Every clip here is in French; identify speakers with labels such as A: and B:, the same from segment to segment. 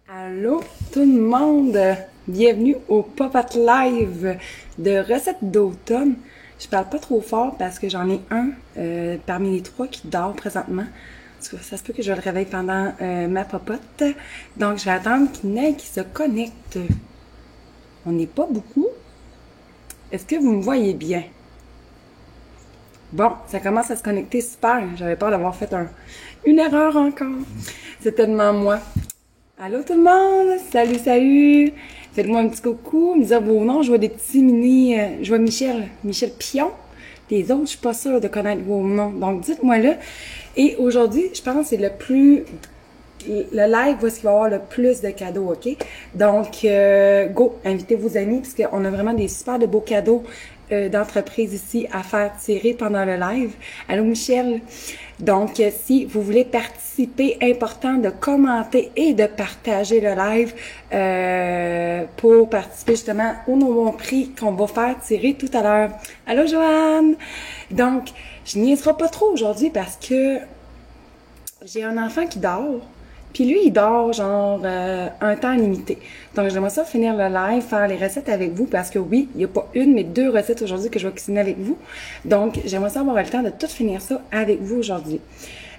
A: Allô tout le monde, bienvenue au Pop-Up Live de recettes d'automne. Je parle pas trop fort parce que j'en ai un parmi les trois qui dort présentement. Ça se peut que je le réveille pendant ma popote. Donc je vais attendre qu'il y en ait qui se connecte. On n'est pas beaucoup. Est-ce que vous me voyez bien? Bon, ça commence à se connecter super. J'avais peur d'avoir fait une erreur encore. C'est tellement moi. Allô tout le monde! Salut, salut! Faites-moi un petit coucou, me dire vos noms. Je vois des petits mini... je vois Michel Pion. Les autres, je suis pas sûre de connaître vos noms. Donc, dites-moi-le. Et aujourd'hui, je pense que c'est le live où est-ce qu'il va y avoir le plus de cadeaux, OK? Donc, go! Invitez vos amis, parce qu'on a vraiment des super de beaux cadeaux d'entreprise ici à faire tirer pendant le live. Allô Michel! Donc, si vous voulez participer, important de commenter et de partager le live pour participer justement au nouveau prix qu'on va faire tirer tout à l'heure. Allô Joanne! Donc, je niaiserai pas trop aujourd'hui parce que j'ai un enfant qui dort. Puis lui, il dort genre un temps limité. Donc, j'aimerais ça finir le live, faire les recettes avec vous parce que oui, il n'y a pas une, mais deux recettes aujourd'hui que je vais cuisiner avec vous. Donc, j'aimerais ça avoir le temps de tout finir ça avec vous aujourd'hui.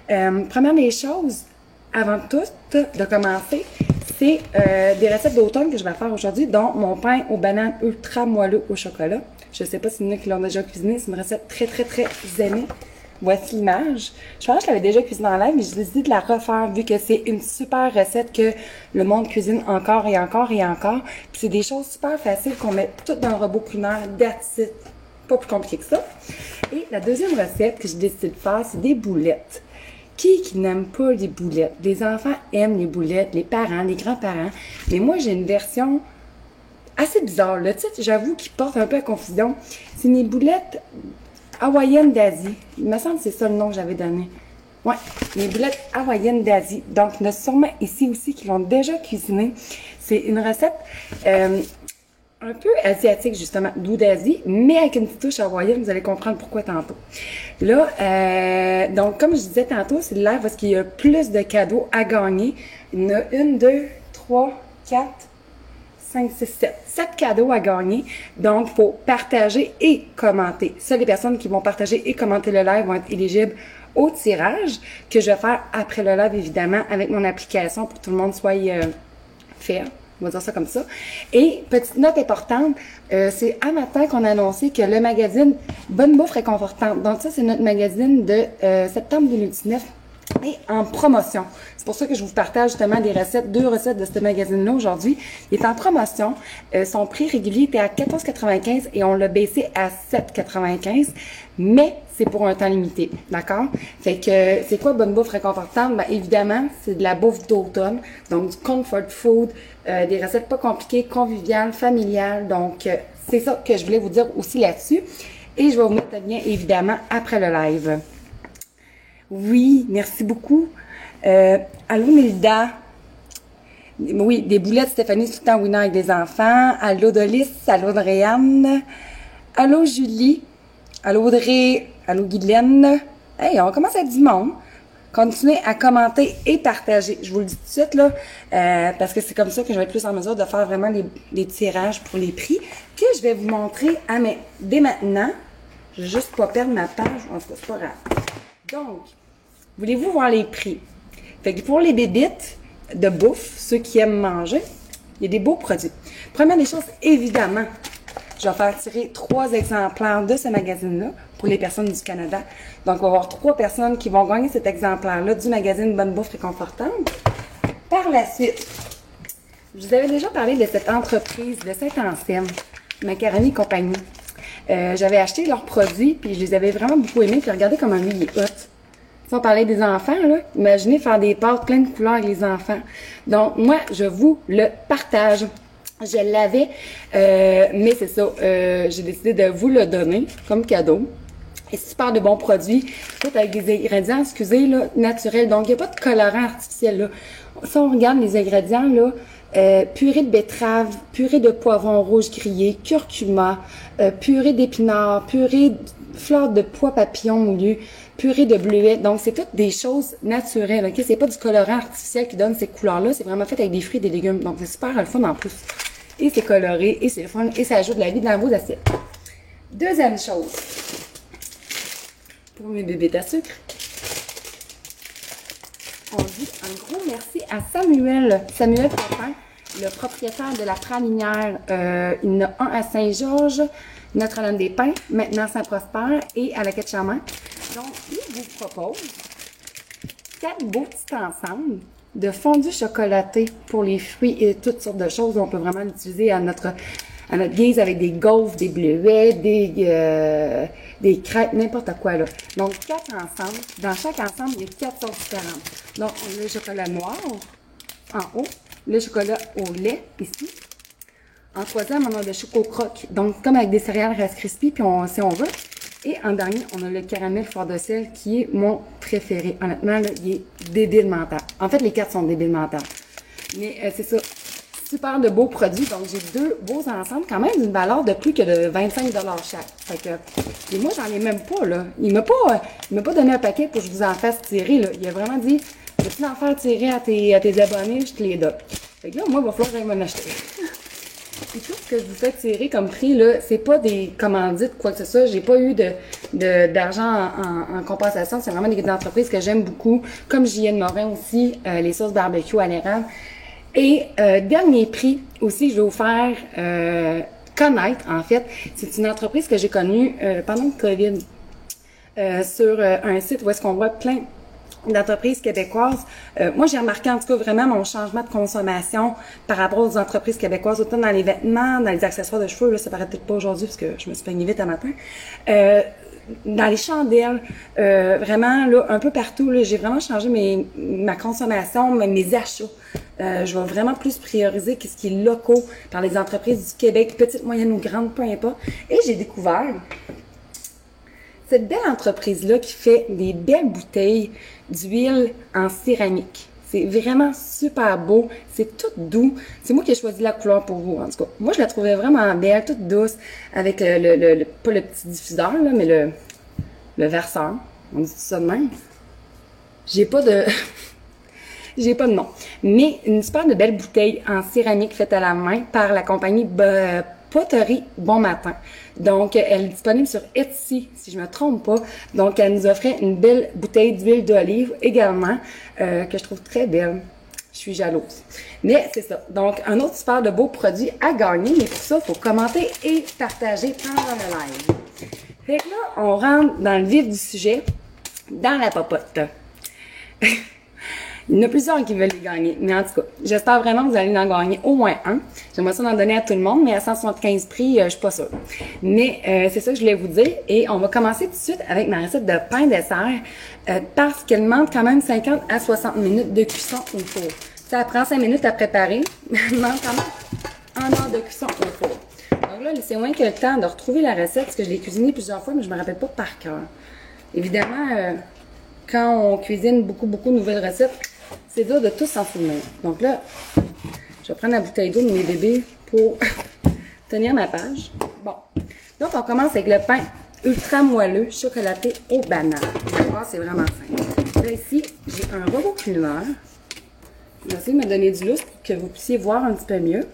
A: Première des choses, avant tout, de commencer, c'est des recettes d'automne que je vais faire aujourd'hui, dont mon pain aux bananes ultra moelleux au chocolat. Je sais pas s'il y en a qui l'ont déjà cuisiné, c'est une recette très, très, très aimée. Voici l'image. Je pense que je l'avais déjà cuisinée en live, mais je décide de la refaire vu que c'est une super recette que le monde cuisine encore et encore et encore. Puis c'est des choses super faciles qu'on met toutes dans le robot culinaire, that's it. Pas plus compliqué que ça. Et la deuxième recette que j'ai décidé de faire, c'est des boulettes. Qui n'aime pas les boulettes? Les enfants aiment les boulettes, les parents, les grands-parents. Mais moi, j'ai une version assez bizarre. Le titre, j'avoue, qui porte un peu à confusion. C'est mes boulettes hawaïennes d'Asie. Il me semble que c'est ça le nom que j'avais donné. Ouais, les boulettes hawaïennes d'Asie. Donc, il y en a sûrement ici aussi qui l'ont déjà cuisiné. C'est une recette un peu asiatique, justement, d'où d'Asie, mais avec une petite touche hawaïenne. Vous allez comprendre pourquoi tantôt. Là, donc, comme je disais tantôt, c'est là parce qu'il y a plus de cadeaux à gagner. Il y en a 1, 2, 3, 4, 5, 6, 7. 7 cadeaux à gagner. Donc, il faut partager et commenter. Seules les personnes qui vont partager et commenter le live vont être éligibles au tirage que je vais faire après le live, évidemment, avec mon application pour que tout le monde soit fait. On va dire ça comme ça. Et, petite note importante, c'est à matin qu'on a annoncé que le magazine Bonne Bouffe Réconfortante. Donc, ça, c'est notre magazine de septembre 2019 et en promotion. C'est pour ça que je vous partage justement des recettes, 2 recettes de ce magazine-là aujourd'hui. Il est en promotion. Son prix régulier était à 14,95 et on l'a baissé à 7,95. Mais c'est pour un temps limité, d'accord? Fait que c'est quoi Bonne Bouffe Réconfortante? Ben, évidemment, c'est de la bouffe d'automne, donc du comfort food, des recettes pas compliquées, conviviales, familiales. Donc, c'est ça que je voulais vous dire aussi là-dessus. Et je vais vous mettre le lien, évidemment, après le live. Oui, merci beaucoup. Allô, Nilda. Oui, des boulettes, Stéphanie, tout le temps winner avec des enfants. Allô, Dolis. Allô, Réanne. Allô, Julie. Allô, Audrey. Allô, Guylaine. Hey, on commence à être du monde. Continuez à commenter et partager. Je vous le dis tout de suite, là, parce que c'est comme ça que je vais être plus en mesure de faire vraiment les tirages pour les prix que je vais vous montrer dès maintenant. Je vais juste pas perdre ma page. En tout cas, c'est pas grave. Donc, voulez-vous voir les prix? Fait que pour les bébites de bouffe, ceux qui aiment manger, il y a des beaux produits. Première des choses, évidemment, je vais faire tirer 3 exemplaires de ce magazine-là pour les personnes du Canada. Donc, on va avoir 3 personnes qui vont gagner cet exemplaire-là du magazine Bonne Bouffe Réconfortante. Par la suite, je vous avais déjà parlé de cette entreprise de Saint-Anselme, Macaroni Compagnie. J'avais acheté leurs produits, puis je les avais vraiment beaucoup aimés, puis regardez comment lui, il est hot. Si on parlait des enfants, là, imaginez faire des pâtes pleines de couleurs avec les enfants. Donc, moi, je vous le partage. Je l'avais, mais c'est ça, j'ai décidé de vous le donner comme cadeau. Et super de bons produits, tout avec des ingrédients, excusez, là, naturels. Donc, il n'y a pas de colorant artificiel, là. Si on regarde les ingrédients, là, purée de betterave, purée de poivron rouge grillé, curcuma, purée d'épinards, purée de fleurs de pois papillon moulu, purée de bleuets. Donc, c'est toutes des choses naturelles, ok? C'est pas du colorant artificiel qui donne ces couleurs-là. C'est vraiment fait avec des fruits et des légumes. Donc, c'est super le fun en plus. Et c'est coloré, et c'est le fun, et ça ajoute de la vie dans vos assiettes. Deuxième chose. Pour mes bébés à sucre. On dit un gros merci à Samuel Papin, le propriétaire de la pralinière. Il y en a un à Saint-Georges, Notre-Dame-des-Pins, maintenant Saint-Prosper et à la Quai-de-Chamant. Donc, il vous propose 4 beaux petits ensembles de fondue chocolaté pour les fruits et toutes sortes de choses. On peut vraiment l'utiliser à notre guise avec des gaufres, des bleuets, des crêpes, n'importe quoi là. Donc 4 ensemble. Dans chaque ensemble, il y a 4 sauces différentes. Donc on a le chocolat noir en haut, le chocolat au lait ici. En troisième, on a le choco croque, donc comme avec des céréales Rice Krispies, puis si on veut. Et en dernier, on a le caramel fort de sel qui est mon préféré. Honnêtement, là, il est débile mental. En fait, les 4 sont débiles mental. Mais c'est ça. Super de beaux produits. Donc, j'ai 2 beaux ensembles, quand même d'une valeur de plus que de 25 $ chaque. Fait que, et moi, j'en ai même pas, là. Il m'a pas donné un paquet pour que je vous en fasse tirer, là. Il a vraiment dit, veux-tu en faire tirer à tes abonnés? Je te les donne. Fait que là, moi, il va falloir que j'aille m'en acheter. Et tout ce que je vous fais tirer comme prix, là, c'est pas des commandites, quoi que ce soit. J'ai pas eu d'argent en compensation. C'est vraiment des entreprises que j'aime beaucoup. Comme J.N. Morin aussi, les sauces barbecue à l'érable. Et dernier prix aussi, je vais vous faire connaître, en fait. C'est une entreprise que j'ai connue pendant le COVID sur un site où est-ce qu'on voit plein d'entreprises québécoises. Moi, j'ai remarqué en tout cas vraiment mon changement de consommation par rapport aux entreprises québécoises, autant dans les vêtements, dans les accessoires de cheveux, là, ça paraît peut-être pas aujourd'hui parce que je me suis peignée vite un matin. Dans les chandelles, vraiment, là, un peu partout, là, j'ai vraiment changé ma consommation, mes achats. Je vais vraiment plus prioriser ce qui est locaux par les entreprises du Québec, petites, moyennes ou grandes, peu importe. Et j'ai découvert cette belle entreprise-là qui fait des belles bouteilles d'huile en céramique. C'est vraiment super beau. C'est tout doux. C'est moi qui ai choisi la couleur pour vous, en tout cas. Moi, je la trouvais vraiment belle, toute douce, avec pas le petit diffuseur, là, mais le verseur. On dit ça de même. J'ai pas de nom. Mais une super de belle bouteille en céramique faite à la main par la compagnie Poterie Bon Matin. Donc, elle est disponible sur Etsy, si je me trompe pas. Donc, elle nous offrait une belle bouteille d'huile d'olive également, que je trouve très belle. Je suis jalouse. Mais c'est ça. Donc, un autre super de beau produit à gagner. Mais pour ça, il faut commenter et partager pendant le live. Fait que là, on rentre dans le vif du sujet, dans la popote. Il y en a plusieurs qui veulent les gagner, mais en tout cas, j'espère vraiment que vous allez en gagner au moins un. J'aimerais ça en donner à tout le monde, mais à 175 prix, je suis pas sûre. Mais c'est ça que je voulais vous dire, et on va commencer tout de suite avec ma recette de pain dessert, parce qu'elle demande quand même 50 à 60 minutes de cuisson au four. Ça prend 5 minutes à préparer, mais elle demande quand même 1 heure de cuisson au four. Donc là, c'est moins que le temps de retrouver la recette, parce que je l'ai cuisinée plusieurs fois, mais je me rappelle pas par cœur. Évidemment, quand on cuisine beaucoup de nouvelles recettes, c'est dur de tous s'en souvenir. Donc là, je vais prendre la bouteille d'eau de mes bébés pour tenir ma page. Bon. Donc, on commence avec le pain ultra moelleux, chocolaté aux bananes. Vous allez voir, c'est vraiment simple. Là, ici, j'ai un robot culinaire. Je vais essayer de me donner du lustre pour que vous puissiez voir un petit peu mieux.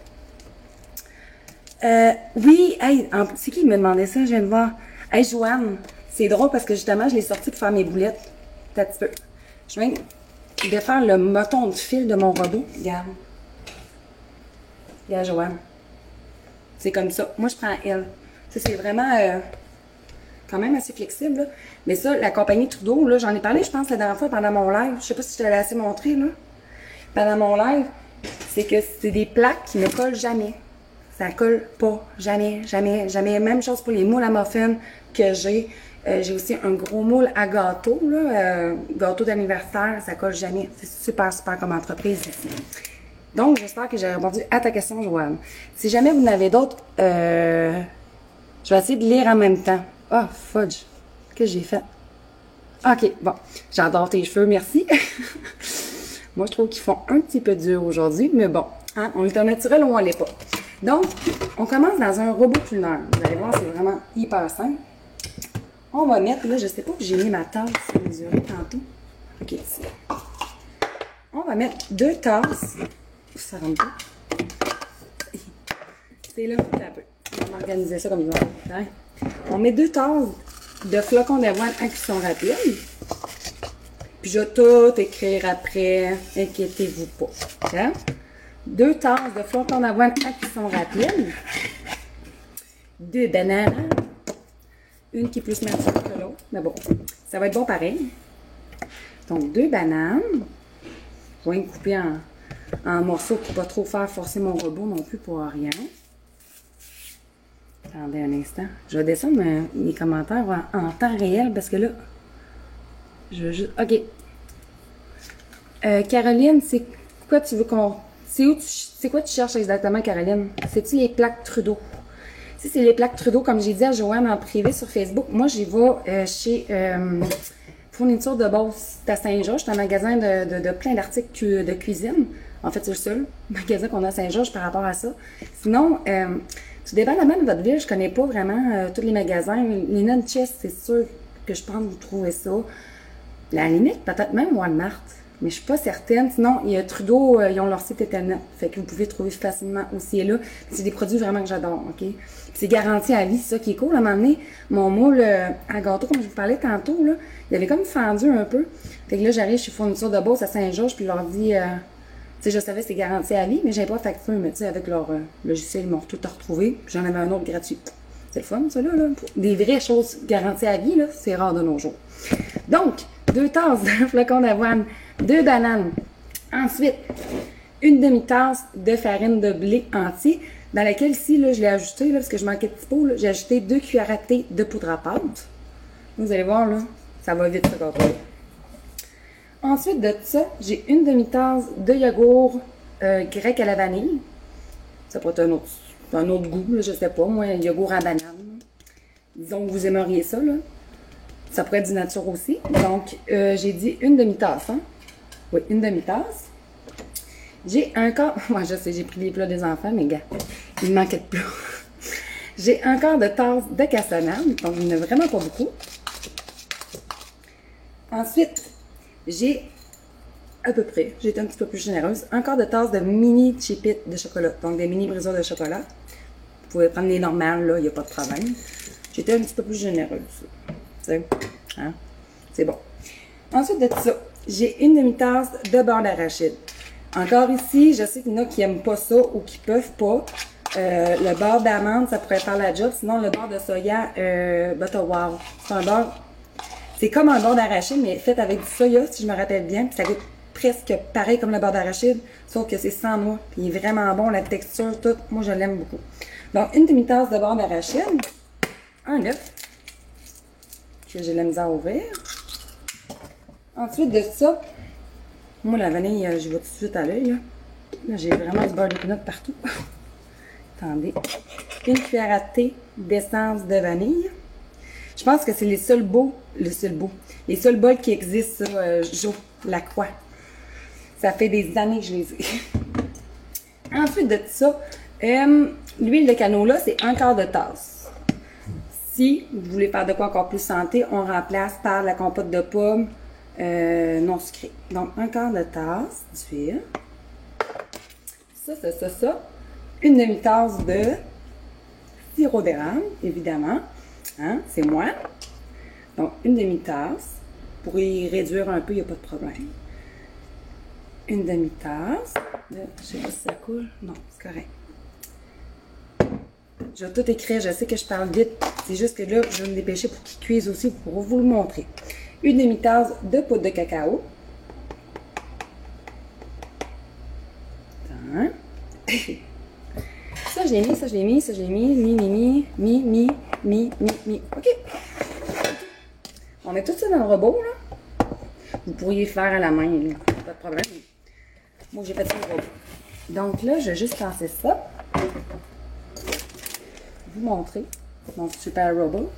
A: Oui, hey, c'est qui me demandait ça? Je viens de voir. Hey, Joanne, c'est drôle parce que justement, je l'ai sorti pour faire mes boulettes. Un petit peu. Je viens de faire le moton de fil de mon robot. Regarde. Regarde, Joanne. C'est comme ça. Moi, je prends elle. Ça, c'est vraiment quand même assez flexible, là. Mais ça, la compagnie Trudeau, là, j'en ai parlé, je pense, la dernière fois pendant mon live. Je sais pas si je te l'ai assez montré, là. Pendant mon live, c'est que c'est des plaques qui ne collent jamais. Ça colle pas. Jamais, jamais, jamais. Même chose pour les moules à muffins que j'ai. J'ai aussi un gros moule à gâteau, là, gâteau d'anniversaire, ça colle jamais. C'est super comme entreprise ici. Donc, j'espère que j'ai répondu à ta question, Joanne. Si jamais vous en avez d'autres, je vais essayer de lire en même temps. Ah, fudge. que j'ai fait? OK, bon. J'adore tes cheveux, merci. Moi, je trouve qu'ils font un petit peu dur aujourd'hui, mais bon, hein, on est au naturel ou on l'est pas. Donc, on commence dans un robot culinaire. Vous allez voir, c'est vraiment hyper simple. On va mettre, là, je sais pas où j'ai mis ma tasse mesurée tantôt. OK, ici. On va mettre 2 tasses. Ça rentre pas. C'est là, un peu. On va organiser ça comme ils vont. Hein? On met 2 tasses de flocons d'avoine à cuisson rapide. Puis je vais tout écrire après. Inquiétez-vous pas. Hein? 2 tasses de flocons d'avoine à cuisson rapide. 2 bananes. Une qui est plus mature que l'autre. Mais bon, ça va être bon pareil. Donc, 2 bananes. Je vais les couper en morceaux pour ne pas trop faire forcer mon robot non plus pour rien. Attendez un instant. Je vais descendre mes commentaires en temps réel parce que là, je veux juste... OK. Caroline, c'est quoi tu veux qu'on... C'est quoi tu cherches exactement, Caroline? C'est-tu les plaques Trudeau? Si c'est les plaques Trudeau, comme j'ai dit à Joanne en privé sur Facebook, moi, j'y vais chez Fourniture de Beauce. C'est à Saint-Georges. C'est un magasin de plein d'articles de cuisine. En fait, c'est le seul magasin qu'on a à Saint-Georges par rapport à ça. Sinon... tout dépendamment de votre ville, je connais pas vraiment tous les magasins. Les non-chess, c'est sûr que je pense que vous trouvez ça. La limite, peut-être même Walmart, mais je suis pas certaine. Sinon, il y a Trudeau, ils ont leur site internet, fait que vous pouvez trouver facilement aussi et là. C'est des produits vraiment que j'adore, OK? C'est garanti à vie, c'est ça qui est cool. À un moment donné, mon moule à gâteau, comme je vous parlais tantôt, là, il avait comme fendu un peu. Fait que là, j'arrive chez Fourniture de Beauce à Saint-Georges, puis je leur dis... tu sais, je savais que c'est garanti à vie, mais j'avais pas de facture, mais tu sais, avec leur logiciel, ils m'ont tout retrouvé. J'en avais un autre gratuit. C'est le fun, ça, là. Des vraies choses garanties à vie, là, c'est rare de nos jours. Donc, 2 tasses de flocons d'avoine, 2 bananes. Ensuite, une demi-tasse de farine de blé entier, dans laquelle, ici, là, je l'ai ajouté, là, parce que je manquais de petit pot, là, j'ai ajouté 2 cuillères à thé de poudre à pâte. Vous allez voir, là, ça va vite, ça, quand même. Ensuite de ça, j'ai une demi-tasse de yogourt grec à la vanille. Ça peut être un autre goût, là, je sais pas. Moi, yogourt à banane. Disons que vous aimeriez ça, là. Ça pourrait être du nature aussi. Donc, j'ai dit une demi-tasse, hein? Oui, une demi-tasse. J'ai un quart... Moi, je sais, j'ai pris les plats des enfants, mais gars, il me manquait de plats. J'ai un quart de tasse de cassonade, donc il n'y en a vraiment pas beaucoup. Ensuite, j'ai à peu près, j'ai été un petit peu plus généreuse, un quart de tasse de mini chipit de chocolat, donc des mini brisures de chocolat. Vous pouvez prendre les normales, là, il n'y a pas de problème. J'étais un petit peu plus généreuse, tu sais, hein? C'est bon. Ensuite de ça, j'ai une demi-tasse de beurre d'arachide. Encore ici, je sais qu'il y en a qui n'aiment pas ça ou qui ne peuvent pas. Le beurre d'amande, ça pourrait faire la job. Sinon, le beurre de soya, Butter Wow. C'est un beurre... C'est comme un beurre d'arachide, mais fait avec du soya, si je me rappelle bien. Puis ça goûte presque pareil comme le beurre d'arachide, sauf que c'est sans noix. Puis il est vraiment bon, la texture, tout. Moi, je l'aime beaucoup. Donc, une demi-tasse de beurre d'arachide. Un œuf. Que j'ai la misère à ouvrir. Ensuite de ça, moi, la vanille, j'y vais tout de suite à l'œil. Là, j'ai vraiment du beurre de pinot partout. Attendez. Une cuillère à thé d'essence de vanille. Je pense que c'est les seuls bols qui existent, ça, Jo, Lacroix. Ça fait des années que je les ai. Ensuite de ça, l'huile de canola, c'est un quart de tasse. Si vous voulez faire de quoi encore plus santé, on remplace par la compote de pommes non sucrée. Donc, un quart de tasse d'huile. Ça. Une demi-tasse de sirop d'érable, évidemment. Hein, c'est moi. Donc, une demi-tasse. Pour y réduire un peu, il n'y a pas de problème. Une demi-tasse. Je ne sais pas si ça coule. Non, c'est correct. Je vais tout écrire. Je sais que je parle vite. C'est juste que là, je vais me dépêcher pour qu'il cuise aussi pour vous le montrer. Une demi-tasse de poudre de cacao. Attends. Ça, je l'ai mis. OK. On met tout ça dans le robot, là. Vous pourriez faire à la main, là. Pas de problème. Moi, j'ai fait ça au robot. Donc là, je vais juste lancer ça. Vous montrer mon super robot.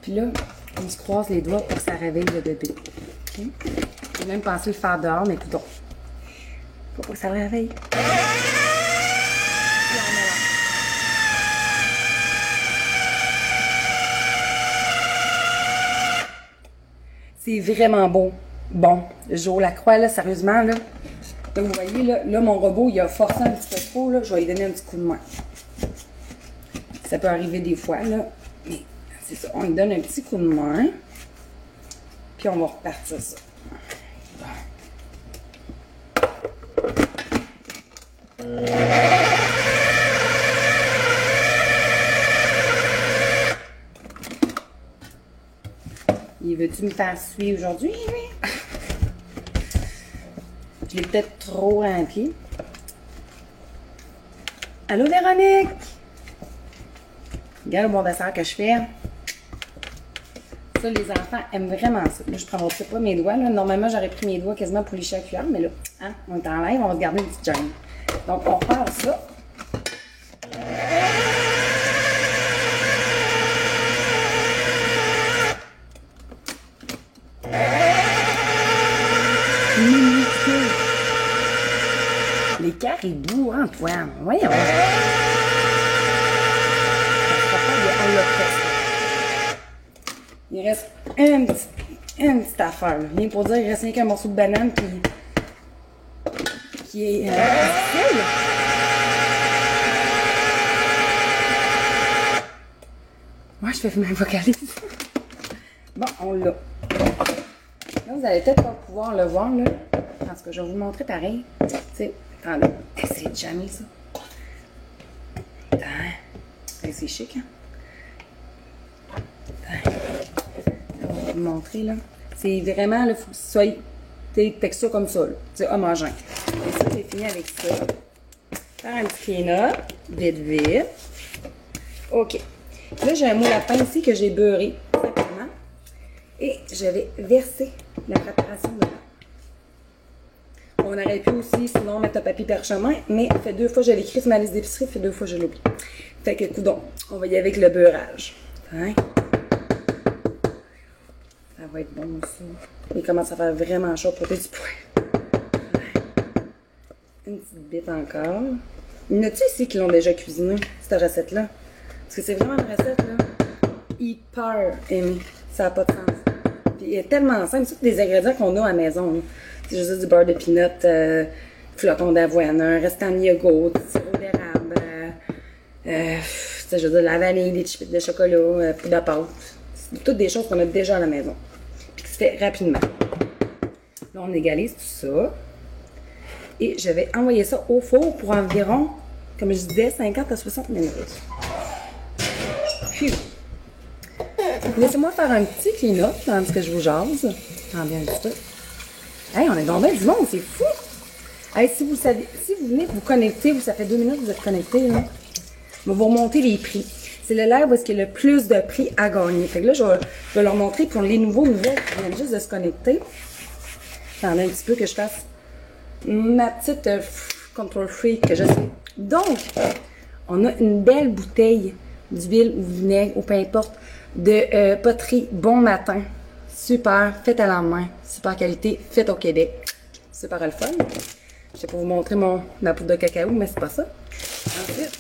A: Puis là, on se croise les doigts pour que ça réveille le bébé. Okay? J'ai même pensé le faire dehors, mais écoute, faut pas que ça le réveille. C'est vraiment beau. Bon, Jo Lacroix, là, sérieusement, là. Là, vous voyez, là, mon robot, il a forcé un petit peu trop, là. Je vais lui donner un petit coup de main. Ça peut arriver des fois, là. Mais c'est ça, on lui donne un petit coup de main. Puis on va repartir ça. Il veut-tu me faire suivre aujourd'hui, lui? Je l'ai peut-être trop rempli. Allô, Véronique? Regarde le bon dessert que je fais. Ça, les enfants aiment vraiment ça. Là, je prends pas mes doigts. Là. Normalement, j'aurais pris mes doigts quasiment pour licher la cuillère, mais là, hein, on est en live, on va se garder une petite gêne. Donc, on repart ça. Les caribous, Antoine. Voyons. Ça sera pas de on l'a fait. Il reste une petite affaire. Là. Rien pour dire, il reste rien qu'un morceau de banane qui est difficile. Moi, je fais ma vocalise. Bon, on l'a. Là, vous allez peut-être pas pouvoir le voir, là. Parce que je vais vous montrer pareil. Tu sais, attendez. C'est jamais ça. Attends. C'est chic, hein? Attends. Je vais vous montrer, là. C'est vraiment, là, faut que ce soit des textures comme ça, là. C'est homogène. Et ça, j'ai fini avec ça. Faire un petit clean-up. Vite, vite. OK. Là, j'ai un moule à pain ici que j'ai beurré. Simplement. Et je vais verser la préparation dedans. On aurait pu aussi, sinon, mettre un papier parchemin, mais fait 2 fois, je l'ai écrit sur ma liste d'épicerie, fait 2 fois, je l'oublie. Fait que, coudonc, on va y aller avec le beurrage. Hein? Ça va être bon, ça. Il commence à faire vraiment chaud pour du poing. Une petite bite encore. Il y en a-tu ici qui l'ont déjà cuisiné, cette recette-là? Parce que c'est vraiment une recette, là, hyper aimée. Ça n'a pas de sens. Puis, il est tellement simple. C'est tous des ingrédients qu'on a à la maison, là. C'est juste du beurre de peanut, flocons d'avoine, un restant de yogourt, du sirop d'érable, je veux dire, la vanille, des chips de chocolat, poudre à pâte. C'est toutes des choses qu'on a déjà à la maison. Puis qui se fait rapidement. Là, on égalise tout ça. Et je vais envoyer ça au four pour environ, comme je disais, 50 à 60 minutes. Puis, laissez-moi faire un petit clean-up tandis que je vous jase. Attendez un petit peu. Hey, on est dans bien du monde, c'est fou! Hey, si vous venez vous connecter, ça fait 2 minutes que vous êtes connectés, là, je vais vous remonter les prix. C'est le live où est-ce qu'il y a le plus de prix à gagner. Fait que là, je vais leur montrer pour les nouvelles qui viennent juste de se connecter. Attendez un petit peu que je fasse ma petite control freak que je sais. Donc, on a une belle bouteille d'huile ou vinaigre, ou peu importe, de poterie Bon Matin. Super, faite à la main, super qualité, faite au Québec. Super le fun. Je vais pas vous montrer ma poudre de cacao, mais c'est pas ça. Ensuite,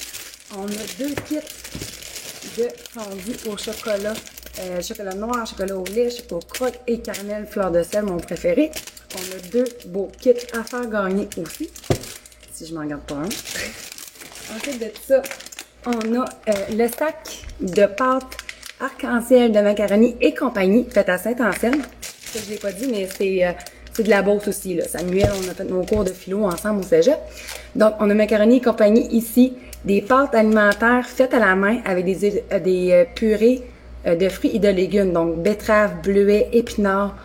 A: on a 2 kits de fondu au chocolat. Chocolat noir, chocolat au lait, chocolat croque et caramel fleur de sel, mon préféré. On a 2 beaux kits à faire gagner aussi. Si je m'en garde pas un. Ensuite de ça, on a le sac de pâte arc-en-ciel de macaroni et compagnie, faite à Saint-Anselme. Ça, je ne l'ai pas dit, mais c'est de la Beauce aussi, là. Samuel, on a fait nos cours de philo ensemble au cégep. Donc, on a macaroni et compagnie ici, des pâtes alimentaires faites à la main avec des purées de fruits et de légumes. Donc, betterave, bleuet, épinards,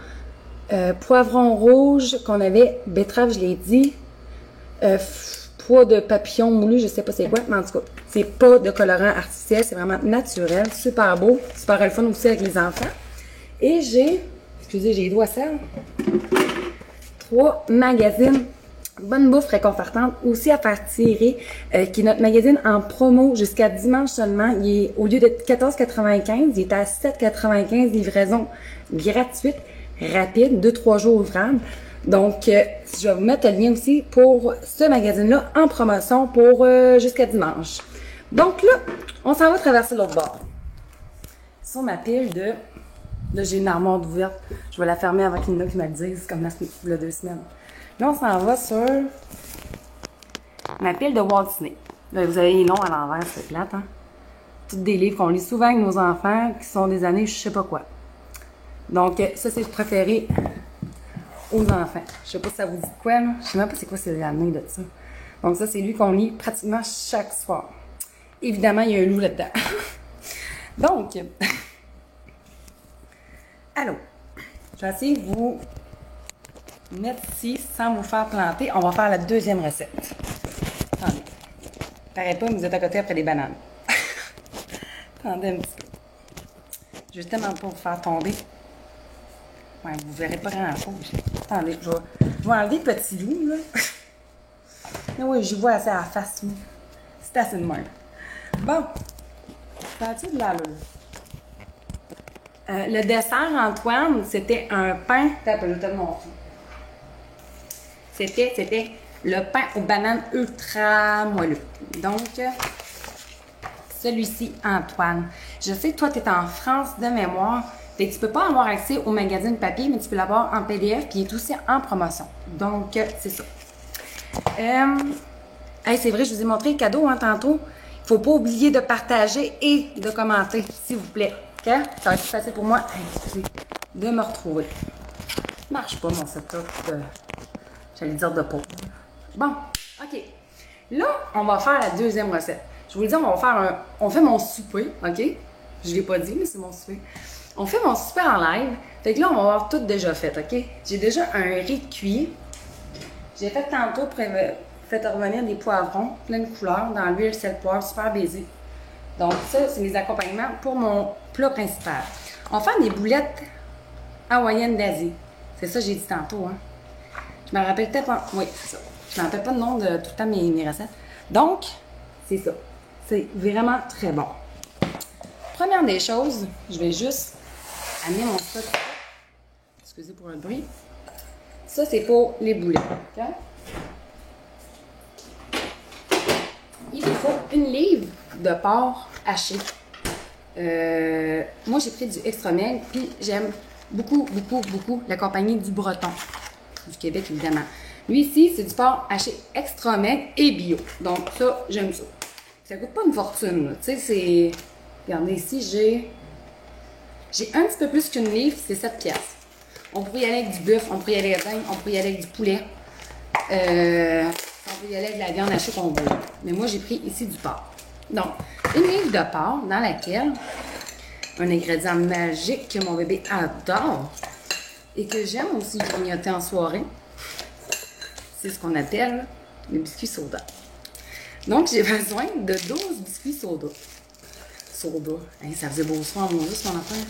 A: poivron rouge qu'on avait, betterave, je l'ai dit, pois de papillon moulu, je sais pas c'est quoi, mais en tout cas, c'est pas de colorant artificiel, c'est vraiment naturel, super beau, super le fun aussi avec les enfants. Et j'ai les doigts sales, 3 magazines Bonne bouffe réconfortante, aussi à faire tirer, qui est notre magazine en promo jusqu'à dimanche seulement. Il est, au lieu d'être 14,95, il est à 7,95, livraison gratuite, rapide, 2-3 jours ouvrables. Donc, je vais vous mettre le lien aussi pour ce magazine-là en promotion pour jusqu'à dimanche. Donc là, on s'en va traverser l'autre bord. Sur ma pile de... Là, j'ai une armoire ouverte. Je vais la fermer avant qu'il y en ait qui me le disent, comme la 2 semaines. Là, on s'en va sur ma pile de Walt Disney. Là, vous avez les noms à l'envers, c'est plate, hein? Tous des livres qu'on lit souvent avec nos enfants, qui sont des années je sais pas quoi. Donc, ça, c'est le préféré aux enfants. Je sais pas si ça vous dit quoi, là. Je sais même pas c'est quoi ces années de ça. Donc, ça, c'est lui qu'on lit pratiquement chaque soir. Évidemment, il y a un loup là-dedans. Donc, allô, je vais essayer de vous mettre ici sans vous faire planter. On va faire la deuxième recette. Attendez. Paraît pas, mais vous êtes à côté après les bananes. Attendez un petit peu. Justement pour vous faire tomber. Ouais, vous verrez pas grand-chose. Attendez, je vais enlever le petit loup, là. Mais oui, j'y vois assez à la face, là. C'est assez de même. Bon. Ça a-tu de l'allure? Le dessert, Antoine, c'était un pain. Attends, je vais te le montrer. C'était le pain aux bananes ultra moelleux. Donc, celui-ci, Antoine. Je sais que toi, tu es en France de mémoire. Fait que tu peux pas avoir accès au magazine papier, mais tu peux l'avoir en PDF, puis il est aussi en promotion. Donc, c'est ça. Hey, c'est vrai, je vous ai montré le cadeau tantôt. Il faut pas oublier de partager et de commenter, s'il vous plaît. OK? Ça va être plus facile pour moi de me retrouver. Ça marche pas, mon setup. J'allais dire de pauvre. Bon, OK. Là, on va faire la deuxième recette. Je vous le dis, on fait mon souper, OK? Je l'ai pas dit, mais c'est mon souper. On fait mon souper en live. Fait que là, on va avoir tout déjà fait, OK? J'ai déjà un riz cuit. J'ai fait tantôt pour faire revenir des poivrons, plein de couleurs, dans l'huile, sel, poivre, super baiser. Donc ça, c'est mes accompagnements pour mon plat principal. On va faire des boulettes hawaïennes d'Asie. C'est ça que j'ai dit tantôt, hein? Je me rappelle peut-être pas... Oui, c'est ça. Je me rappelle pas le nom de tout le temps mes recettes. Donc, c'est ça. C'est vraiment très bon. Première des choses, je vais juste amener mon stock. Excusez pour le bruit. Ça, c'est pour les boulettes. OK? Il vous faut une livre de porc haché. Moi, j'ai pris du extra maigre, puis j'aime beaucoup, beaucoup, beaucoup la compagnie du Breton. Du Québec, évidemment. Lui, ici, c'est du porc haché extra maigre et bio. Donc, ça, j'aime ça. Ça coûte pas une fortune, là. Tu sais, c'est... Regardez ici, j'ai un petit peu plus qu'une livre, c'est 7 piastres. On pourrait y aller avec du bœuf, on pourrait y aller avec la dinde, on pourrait y aller avec du poulet. On peut y aller avec de la viande hachée qu'on veut. Mais moi, j'ai pris ici du porc. Donc, une livre de porc dans laquelle un ingrédient magique que mon bébé adore et que j'aime aussi grignoter en soirée, c'est ce qu'on appelle le biscuit soda. Donc, j'ai besoin de 12 biscuits soda. Soda. Hey, ça faisait beau soir, mon Dieu, ce qu'on a fait.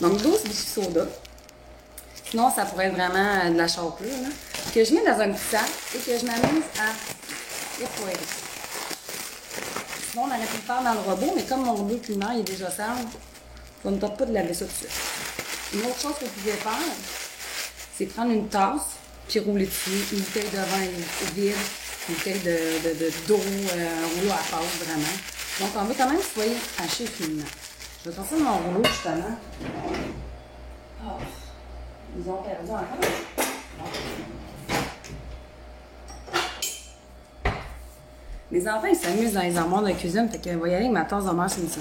A: Donc, 12 biscuits soda. Sinon, ça pourrait être vraiment de la chapelure, là. Que je mets dans un petit sac et que je m'amuse à effoirer. Sinon, on aurait pu le faire dans le robot, mais comme mon robot culinaire est déjà sale, on ne tente pas de laver ça tout de suite. Une autre chose que vous pouvez faire, c'est prendre une tasse puis rouler dessus, une bouteille de vin vide, une bouteille d'eau, un rouleau à pâte, vraiment. Donc, on veut quand même soyez haché finement. Je vais sortir mon rouleau, justement. Oh. Ils ont perdu encore. Mes enfants, ils s'amusent dans les armoires de cuisine, fait que va y aller avec ma tasse de mer, c'est une. Je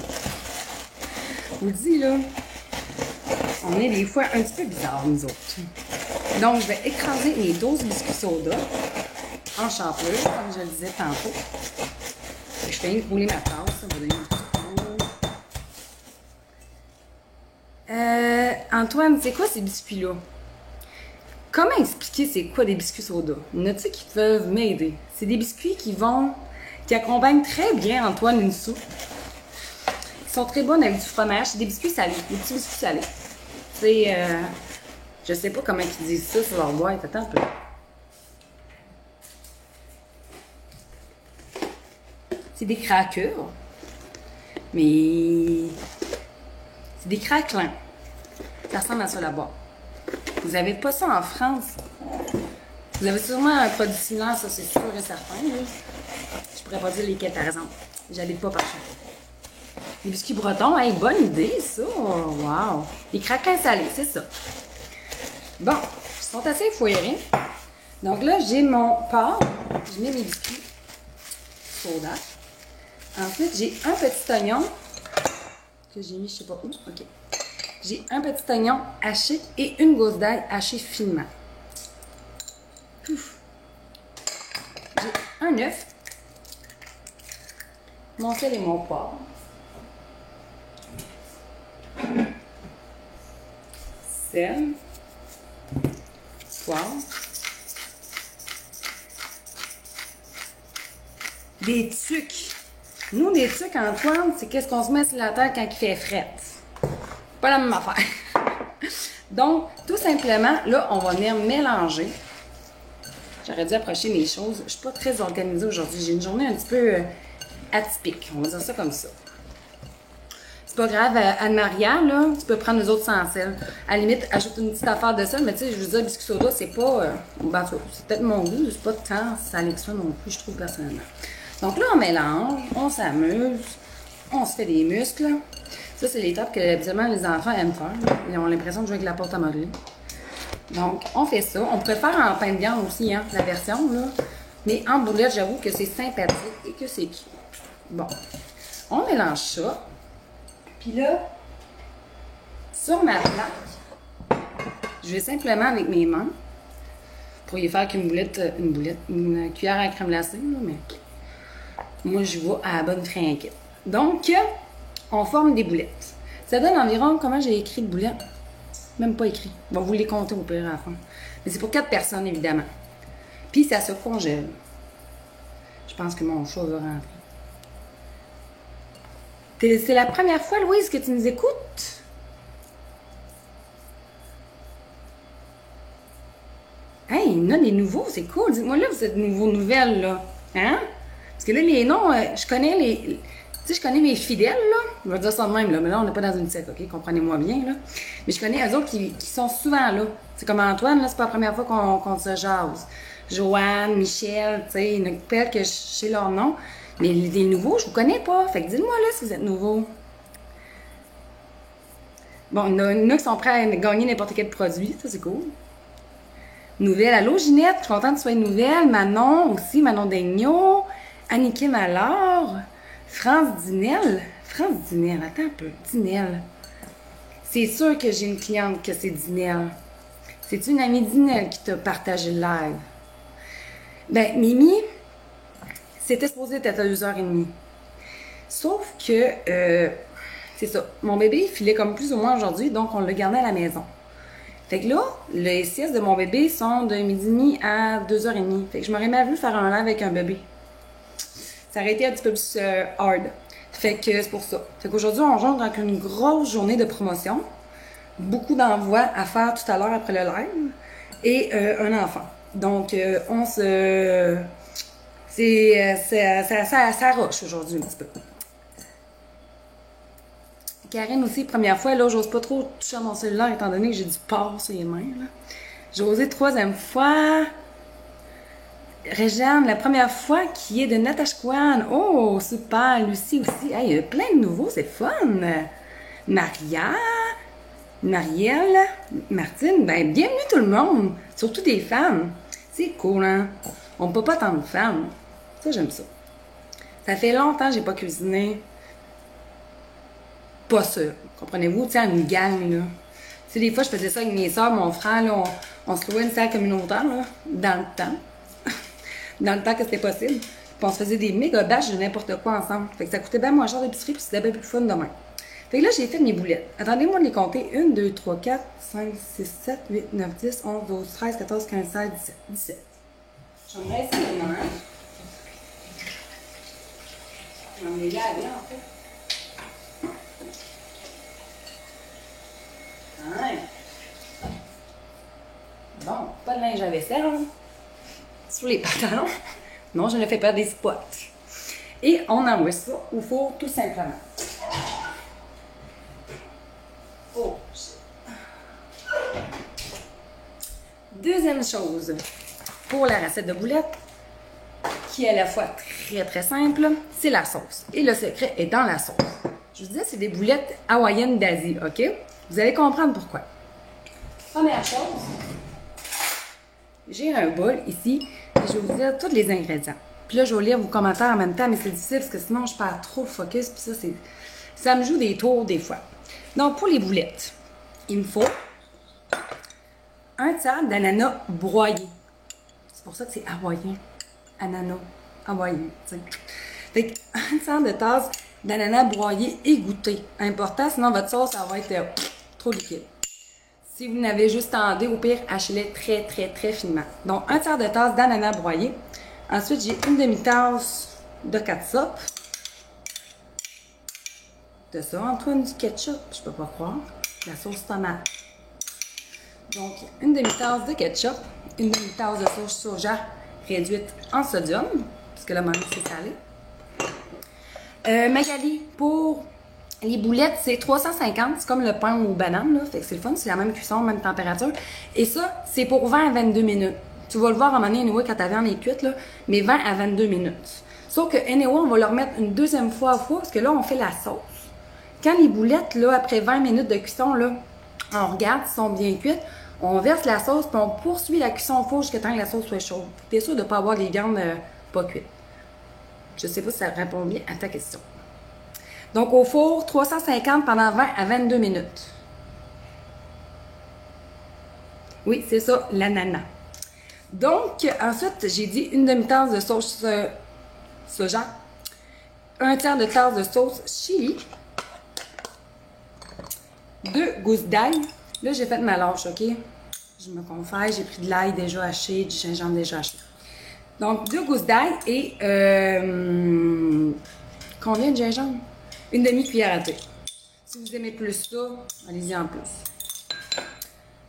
A: vous le dis, là, on est des fois un petit peu bizarres, nous autres. Donc, je vais écraser mes 12 biscuits soda en chapelure, comme je le disais tantôt. Et je fais rouler ma tasse, ça va donner un petit peu. Antoine, c'est quoi ces biscuits-là? Comment expliquer c'est quoi des biscuits soda? Il y en a-t-il qui peuvent m'aider? C'est des biscuits qui accompagnent très bien, Antoine, une soupe. Ils sont très bons avec du fromage. C'est des biscuits salés, des petits biscuits salés. C'est, je sais pas comment ils disent ça sur leur boîte. Attends un peu. C'est des craqueurs. Mais c'est des craquelins. Ça ressemble à ça là-bas. Vous n'avez pas ça en France. Vous avez sûrement un produit similaire, ça c'est sûr et certain. Là. Je pourrais pas dire lesquels par exemple. J'habite pas par chez. Les biscuits bretons, hey, bonne idée ça! Wow! Les craquelins salés, c'est ça. Bon, ils sont assez foirés. Donc là, j'ai mon porc. Je mets mes biscuits soda. Ensuite, j'ai un petit oignon que j'ai mis, je sais pas où. OK. J'ai un petit oignon haché et une gousse d'ail hachée finement. Ouf. J'ai un œuf, mon sel et mon poivre. Sel, poivre. Des tucs. Nous, des tucs, Antoine, c'est qu'est-ce qu'on se met sur la terre quand il fait fret. Pas la même affaire. Donc, tout simplement, là, on va venir mélanger. J'aurais dû approcher mes choses. Je suis pas très organisée aujourd'hui. J'ai une journée un petit peu atypique. On va dire ça comme ça. C'est pas grave, Anne-Maria, là, tu peux prendre les autres sans sel. À la limite, ajoute une petite affaire de sel, mais tu sais, je veux dire, biscuit soda, c'est pas... ben, c'est peut-être mon goût, c'est pas tant salé que ça non plus, je trouve, personnellement. Donc là, on mélange, on s'amuse, on se fait des muscles. Ça, c'est l'étape que, habituellement, les enfants aiment faire. Ils ont l'impression de jouer avec la pâte à modeler. Donc, on fait ça. On peut le faire en pain de viande aussi, hein, la version, là. Mais en boulette, j'avoue que c'est sympathique et que c'est cute. Bon, on mélange ça. Puis là, sur ma plaque, je vais simplement avec mes mains, pour y faire qu'une une cuillère à crème glacée, là, mais moi, je vais à la bonne trinquette. Donc, on forme des boulettes. Ça donne environ, comment j'ai écrit de boulettes? Même pas écrit. Bon, vous les comptez au pire à la fin. Mais c'est pour 4 personnes, évidemment. Puis, ça se congèle. Je pense que mon chat va rentrer. C'est la première fois, Louise, que tu nous écoutes? Hey, il y en a des nouveaux, c'est cool. Dites-moi là, vous êtes nouveaux nouvelles, là. Hein? Parce que là, les noms, je connais les... Tu sais, je connais mes fidèles, là. Je vais dire ça de même, là. Mais là, on n'est pas dans une secte, OK? Comprenez-moi bien, là. Mais je connais eux autres qui sont souvent là. C'est comme Antoine, là, c'est pas la première fois qu'on se jase. Joanne, Michel, tu sais, il y en a plein que je sais leur nom. Mais les nouveaux, je vous connais pas. Fait que dites-moi là si vous êtes nouveaux. Bon, il y en a qui sont prêts à gagner n'importe quel produit. Ça, c'est cool. Nouvelle. Allô, Ginette. Je suis contente que tu sois une nouvelle. Manon aussi. Manon Daigneault. Annické Malard. France Dinel. France Dinel. Attends un peu. Dinel. C'est sûr que j'ai une cliente que c'est Dinel. C'est une amie Dinel qui t'a partagé le live. Ben, Mimi... C'était supposé être à 2h30. Sauf que, c'est ça. Mon bébé, il filait comme plus ou moins aujourd'hui, donc on l'a gardé à la maison. Fait que là, les siestes de mon bébé sont de 12h30 à 2h30. Fait que je m'aurais mal vu faire un live avec un bébé. Ça aurait été un petit peu plus hard. Fait que c'est pour ça. Fait qu'aujourd'hui, on jongle avec une grosse journée de promotion. Beaucoup d'envois à faire tout à l'heure après le live. Et un enfant. Donc, on se... Ça roche aujourd'hui un petit peu. Karine aussi, première fois, là, j'ose pas trop toucher à mon cellulaire étant donné que j'ai du porc sur les mains. J'ai osé 3e fois. Réjeanne, la première fois qui est de Natashquan. Oh, super. Lucie aussi. Hey, il y a plein de nouveaux, c'est fun. Maria, Marielle, Martine, ben bienvenue tout le monde. Surtout des femmes. C'est cool, hein? On peut pas tant de femmes. Ça, j'aime ça. Ça fait longtemps que j'ai pas cuisiné. Pas sûr. Comprenez-vous? Tu sais, une gang, là. Tu sais, des fois, je faisais ça avec mes soeurs, mon frère, là. On se louait une salle communautaire, là, dans le temps. Dans le temps que c'était possible. Puis on se faisait des méga bâches de n'importe quoi ensemble. Fait que ça coûtait bien moins cher d'épicerie, puis c'était bien plus fun demain. Fait que là, j'ai fait mes boulettes. Attendez-moi de les compter. 1, 2, 3, 4, 5, 6, 7, 8, 9, 10, 11, 12, 13, 14, 15, 16, 17. 17. J'aimerais essayer maintenant. On est là, en fait. Ouais. Bon, pas de linge à vaisselle. Hein? Sur les pantalons. Non, je ne fais pas des spots. Et on envoie ça au four tout simplement. Oh, deuxième chose, pour la recette de boulettes, qui est à la fois très très simple, c'est la sauce. Et le secret est dans la sauce. Je vous disais, c'est des boulettes hawaïennes d'Asie, OK? Vous allez comprendre pourquoi. Première chose, j'ai un bol ici et je vais vous dire tous les ingrédients. Puis là, je vais lire vos commentaires en même temps, mais c'est difficile parce que sinon, je perds trop le focus. Puis ça me joue des tours des fois. Donc, pour les boulettes, il me faut un tiers d'ananas broyé. C'est pour ça que c'est hawaïen. Ananas hawaïen, tu sais. Fait un tiers de tasse d'ananas broyé égoutté. Important, sinon votre sauce, ça va être trop liquide. Si vous n'avez juste tendé, au pire, hachez-les très, très, très finement. Donc, un tiers de tasse d'ananas broyé. Ensuite, j'ai une demi-tasse de ketchup. De ça, Antoine, du ketchup, je peux pas croire. La sauce tomate. Donc, une demi-tasse de ketchup, une demi-tasse de sauce soja réduite en sodium, parce que là, maintenant, c'est salé. Magali, pour les boulettes, c'est 350, c'est comme le pain aux bananes, là. Fait que c'est le fun, c'est la même cuisson, même température. Et ça, c'est pour 20 à 22 minutes. Tu vas le voir à un moment donné, anyway, quand ta viande est cuite, là, mais 20 à 22 minutes. Sauf que, anyway, on va le remettre une deuxième fois au four, parce que là, on fait la sauce. Quand les boulettes, là, après 20 minutes de cuisson, là, on regarde s'ils sont bien cuites, on verse la sauce, puis on poursuit la cuisson au four jusqu'à temps que la sauce soit chaude. T'es sûr de ne pas avoir les viandes pas cuites. Je sais pas si ça répond bien à ta question. Donc, au four, 350 pendant 20 à 22 minutes. Oui, c'est ça, l'ananas. Donc, ensuite, j'ai dit une demi-tasse de sauce soja, un tiers de tasse de sauce chili, 2 gousses d'ail. Là, j'ai fait ma lâche, OK? Je me confesse, j'ai pris de l'ail déjà haché, du gingembre déjà haché. Donc, 2 gousses d'ail et combien de gingembre? Une demi-cuillère à thé. Si vous aimez plus ça, allez-y en plus.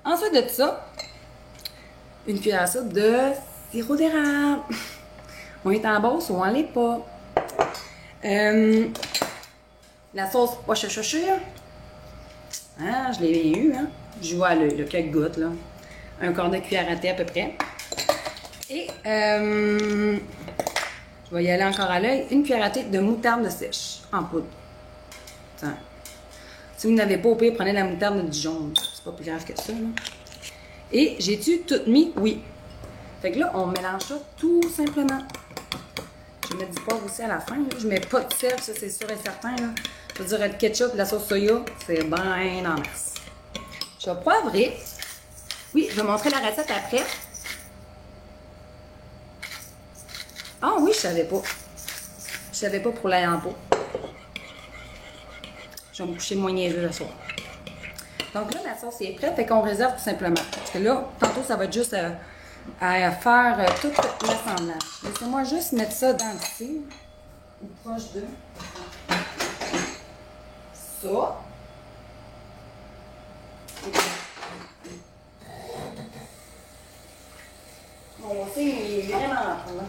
A: Ensuite de ça, une cuillère à soupe de sirop d'érable. On est en Beauce ou on l'est pas. La sauce Worcestershire. Hein, je l'ai eu, hein. Je vois le quelques gouttes, là. Un quart de cuillère à thé à peu près. Et je vais y aller encore à l'œil. Une cuillère à thé de moutarde de sèche en poudre. Tiens. Si vous n'avez pas, au pire, prenez la moutarde de Dijon. C'est pas plus grave que ça, là. Et j'ai-tu tout mis? Oui. Fait que là, on mélange ça tout simplement. Je vais mettre du poivre aussi à la fin. Là. Je mets pas de sel, ça c'est sûr et certain. Là. Je veux dire, le ketchup, la sauce soya, c'est bien en masse. Je vais poivrer. Oui, je vais montrer la recette après. Ah oui, je savais pas. Je savais pas pour l'ail en pot. Je vais me coucher moins niaiseux le soir. Donc là, la sauce est prête, fait qu'on réserve tout simplement. Parce que là, tantôt, ça va être juste à faire tout l'assemblage. Laissez-moi juste mettre ça dans le fil, ou proche de ça. Mon signe est vraiment là.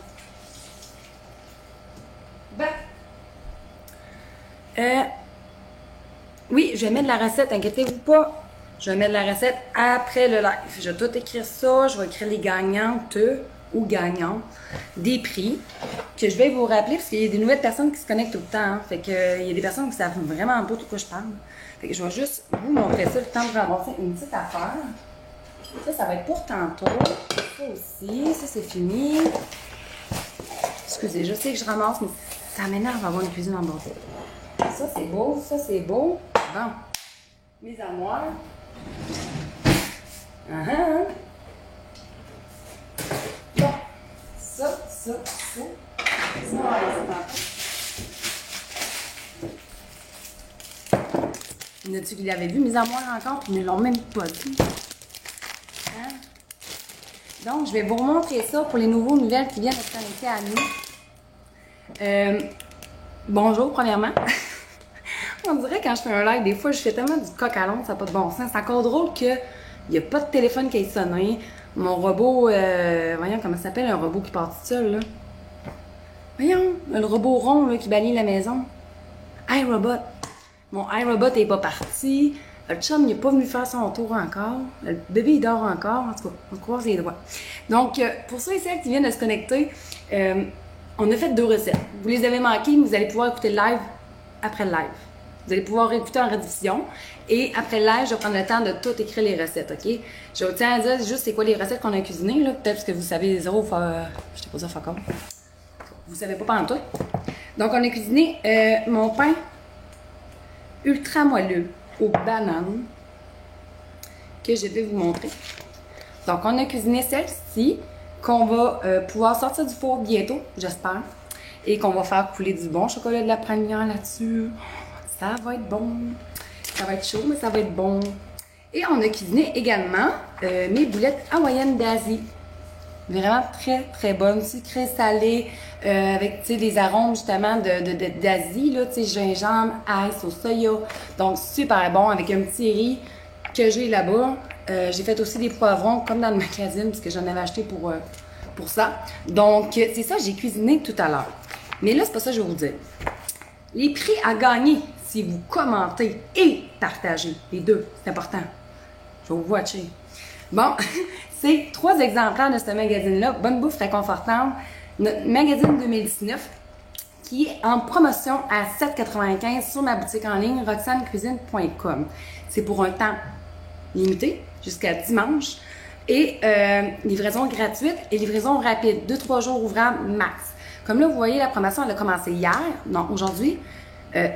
A: Oui, je vais mettre la recette, inquiétez-vous pas. Je vais mettre la recette après le live. Je vais tout écrire ça, je vais écrire les gagnantes ou gagnants des prix que je vais vous rappeler parce qu'il y a des nouvelles personnes qui se connectent tout le temps. Hein. Fait que il y a des personnes qui savent vraiment pas de quoi je parle. Fait que je vais juste vous montrer ça, le temps de ramasser une petite affaire. Ça va être pour tantôt. Ça aussi, ça c'est fini. Excusez, je sais que je ramasse, mais ça m'énerve d'avoir une cuisine en bordel. Ça c'est beau, ça c'est beau. Bon, mes armoires. Bon, ça. Ça, on va laisser tantôt. Il y en a-tu qui l'avaient vu, mes armoires encore, puis ils ne l'ont même pas dit. Hein? Donc, je vais vous remontrer ça pour les nouvelles qui viennent de se connecter à nous. Bonjour, premièrement. On dirait quand je fais un live, des fois, je fais tellement du coq à l'onde, ça n'a pas de bon sens. C'est encore drôle qu'il n'y a pas de téléphone qui est sonné. Mon robot, voyons comment ça s'appelle, un robot qui part tout seul, là. Voyons, le robot rond là, qui balaye la maison. iRobot. Mon iRobot n'est pas parti. Le chum n'est pas venu faire son tour encore. Le bébé il dort encore. En tout cas, on croise les doigts. Donc, pour ceux et celles qui viennent de se connecter, on a fait 2 recettes. Vous les avez manquées, mais vous allez pouvoir écouter le live après le live. Vous allez pouvoir écouter en rediffusion. Et après le live, je vais prendre le temps de tout écrire les recettes, OK? Je tiens à dire juste c'est quoi les recettes qu'on a cuisinées, là. Peut-être que vous savez zéro, je t'ai pas dit fuck all. Vous savez pas pendant tout. Donc, on a cuisiné mon pain ultra moelleux aux bananes que je vais vous montrer. Donc, on a cuisiné celle-ci qu'on va pouvoir sortir du four bientôt, j'espère. Et qu'on va faire couler du bon chocolat de la pralière là-dessus. Ça va être bon. Ça va être chaud, mais ça va être bon. Et on a cuisiné également mes boulettes hawaïennes d'Asie. Vraiment très, très bonnes, sucrées, salées, avec, tu sais, des arômes, justement, d'Asie, là, tu sais, gingembre, ail, au soya. Donc, super bon, avec un petit riz que j'ai là-bas. J'ai fait aussi des poivrons, comme dans le magazine, parce que j'en avais acheté pour ça. Donc, c'est ça, j'ai cuisiné tout à l'heure. Mais là, c'est pas ça que je vais vous dire. Les prix à gagner, si vous commentez et partagez, les deux, c'est important. Je vais vous watcher. Bon, c'est 3 exemplaires de ce magazine-là, Bonne bouffe réconfortante, notre magazine 2019, qui est en promotion à 7,95 sur ma boutique en ligne, roxanecuisine.com. C'est pour un temps limité, jusqu'à dimanche, et livraison gratuite et livraison rapide, 2-3 jours ouvrables max. Comme là, vous voyez, la promotion, elle a commencé hier, non, aujourd'hui.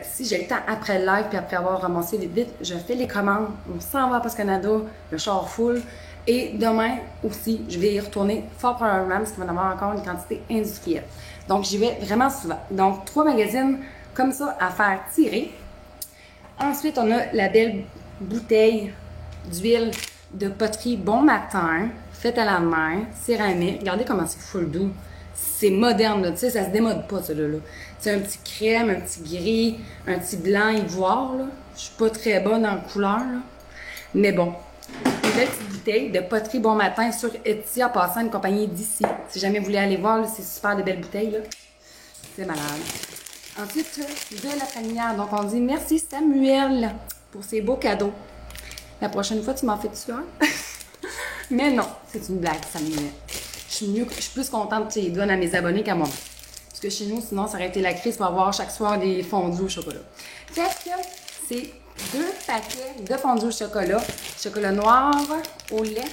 A: Si j'ai le temps après le live puis après avoir ramassé vite, je fais les commandes. On s'en va à Post Canada, le char full. Et demain aussi, je vais y retourner fort probablement parce qu'il va y avoir encore une quantité industrielle. Donc, j'y vais vraiment souvent. Donc, 3 magazines comme ça à faire tirer. Ensuite, on a la belle bouteille d'huile de poterie Bon Matin, faite à la main, céramique. Regardez comment c'est full doux. C'est moderne, là, tu sais, ça se démode pas, celui-là. C'est un petit crème, un petit gris, un petit blanc ivoire, là. Je suis pas très bonne en couleur, là. Mais bon, une belle petite bouteille de poterie Bon Matin sur Etsy, en passant une compagnie d'ici. Si jamais vous voulez aller voir, c'est super de belles bouteilles, là. C'est malade. Ensuite, de la pralière. Donc, on dit merci Samuel pour ces beaux cadeaux. La prochaine fois, tu m'en fais-tu un? Mais non, c'est une blague, Samuel. Je suis plus contente que tu les donnes à mes abonnés qu'à moi. Parce que chez nous, sinon, ça aurait été la crise pour avoir chaque soir des fondus au chocolat. Fait que c'est 2 paquets de fondus au chocolat. Chocolat noir au lait,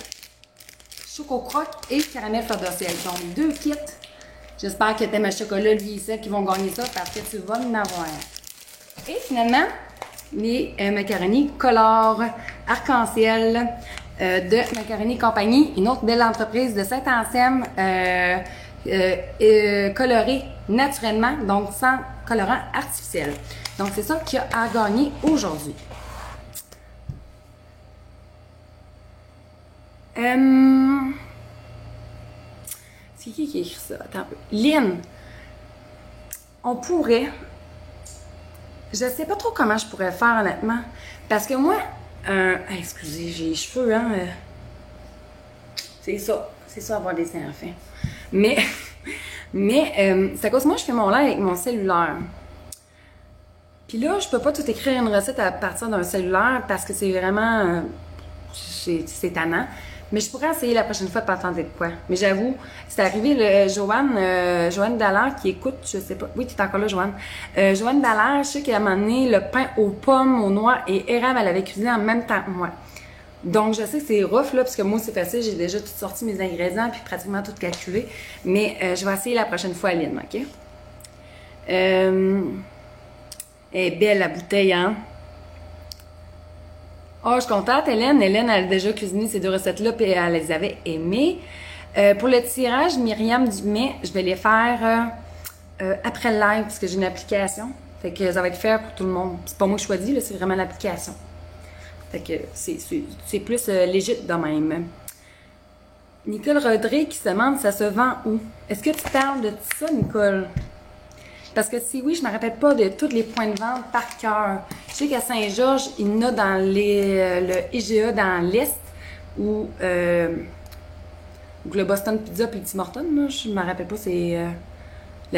A: choco-croque et caramel fleur de sel. Donc, 2 kits. J'espère que t'aimes le chocolat, lui et celle qui vont gagner ça parce que tu vas en avoir. Et finalement, les macaronis color arc-en-ciel. De Macaroni Compagnie, une autre belle entreprise de Saint-Anselme, colorée naturellement, donc sans colorant artificiel. Donc, c'est ça qu'il y a à gagner aujourd'hui. C'est qui a écrit ça? Attends un peu. Lynn, on pourrait... Je sais pas trop comment je pourrais faire, honnêtement. Parce que moi... excusez, j'ai les cheveux, hein. C'est ça avoir des enfants. Mais c'est à cause moi, je fais mon live avec mon cellulaire. Puis là, je peux pas tout écrire une recette à partir d'un cellulaire parce que c'est vraiment, c'est tannant. Mais je pourrais essayer la prochaine fois de pas tenter de quoi. Mais j'avoue, c'est arrivé, Joanne Dallaire qui écoute, je sais pas. Oui, tu es encore là, Joanne. Joanne Dallaire, je sais qu'elle m'a amené le pain aux pommes, aux noix et érable, elle avait cuisiné en même temps que moi. Donc, je sais que c'est rough, là, parce que moi, c'est facile, j'ai déjà tout sorti mes ingrédients puis pratiquement tout calculé. Mais je vais essayer la prochaine fois, Aline, OK? Elle est belle, la bouteille, hein? Oh, je suis contente, Hélène. Hélène, elle a déjà cuisiné ces 2 recettes-là, puis elle les avait aimées. Pour le tirage, Myriam Dumais, je vais les faire après le live, parce que j'ai une application. Fait que ça va être fait pour tout le monde. C'est pas moi qui choisis, là, c'est vraiment l'application. Fait que c'est plus légit de même. Nicole Rodré qui se demande, ça se vend où? Est-ce que tu parles de ça, Nicole? Parce que si oui, je ne me rappelle pas de tous les points de vente par cœur. Je sais qu'à Saint-Georges, il y en a dans le IGA dans l'Est ou le Boston Pizza puis le Tim Hortons, là, je ne me rappelle pas, c'est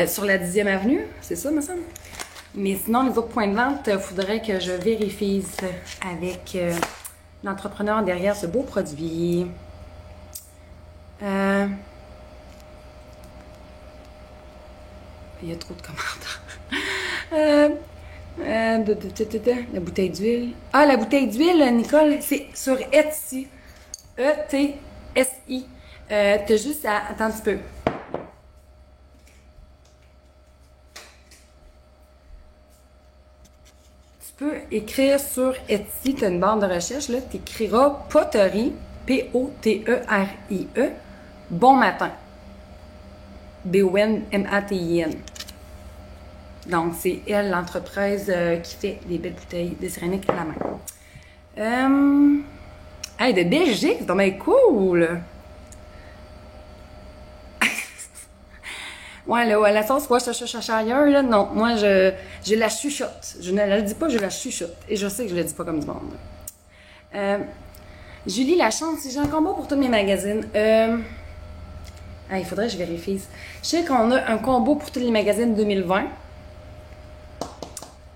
A: sur la 10e avenue, c'est ça, me semble. Mais sinon, les autres points de vente, il faudrait que je vérifie avec l'entrepreneur derrière ce beau produit. Il y a trop de commentaires. La bouteille d'huile. Ah, la bouteille d'huile, Nicole, c'est sur Etsy. E-T-S-I. T'as juste à... Attends un petit peu. Tu peux écrire sur Etsy, tu as une barre de recherche, là, tu écriras poterie, P-O-T-E-R-I-E, bon matin. B-O-N-M-A-T-I-N. Donc, c'est elle, l'entreprise qui fait les belles bouteilles de céramique à la main. Hey, de Belgique, c'est dommage cool! Ouais, la sauce Worcestershire, là, non. Moi, je la chuchote. Je ne la dis pas, je la chuchote. Et je sais que je le dis pas comme du monde. Julie Lachance, si j'ai un combo pour tous mes magazines. Il faudrait que je vérifie. Je sais qu'on a un combo pour tous les magazines 2020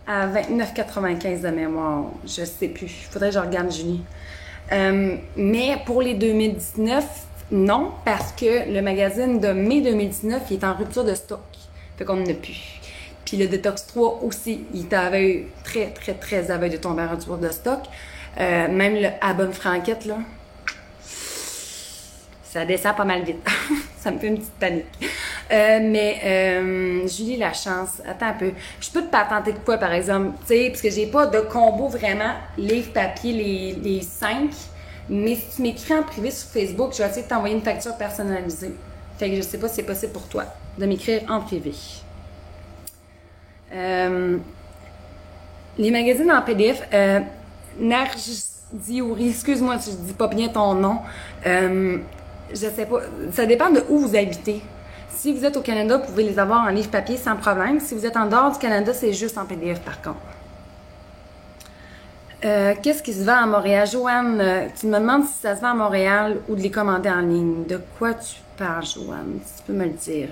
A: à 29,95 de mémoire. Je sais plus. Il faudrait que je regarde, Julie. Mais pour les 2019, non, parce que le magazine de mai 2019, il est en rupture de stock. Fait qu'on n'en a plus. Puis le Détox 3 aussi, il est à veille, très à veille de tomber en rupture de stock. Même le à bonne franquette, là, ça descend pas mal vite. Ça me fait une petite panique. Julie Lachance, attends un peu. Je peux te patenter de quoi, par exemple? Tu sais, parce que j'ai pas de combo vraiment livre papier, les 5. Mais si tu m'écris en privé sur Facebook, je vais essayer de t'envoyer une facture personnalisée. Fait que je sais pas si c'est possible pour toi de m'écrire en privé. Les magazines en PDF, Narjiouri, excuse-moi si je dis pas bien ton nom. Je sais pas, ça dépend de où vous habitez. Si vous êtes au Canada, vous pouvez les avoir en livre papier sans problème. Si vous êtes en dehors du Canada, c'est juste en PDF par contre. Qu'est-ce qui se vend à Montréal? Joanne, tu me demandes si ça se vend à Montréal ou de les commander en ligne. De quoi tu parles, Joanne? Si tu peux me le dire.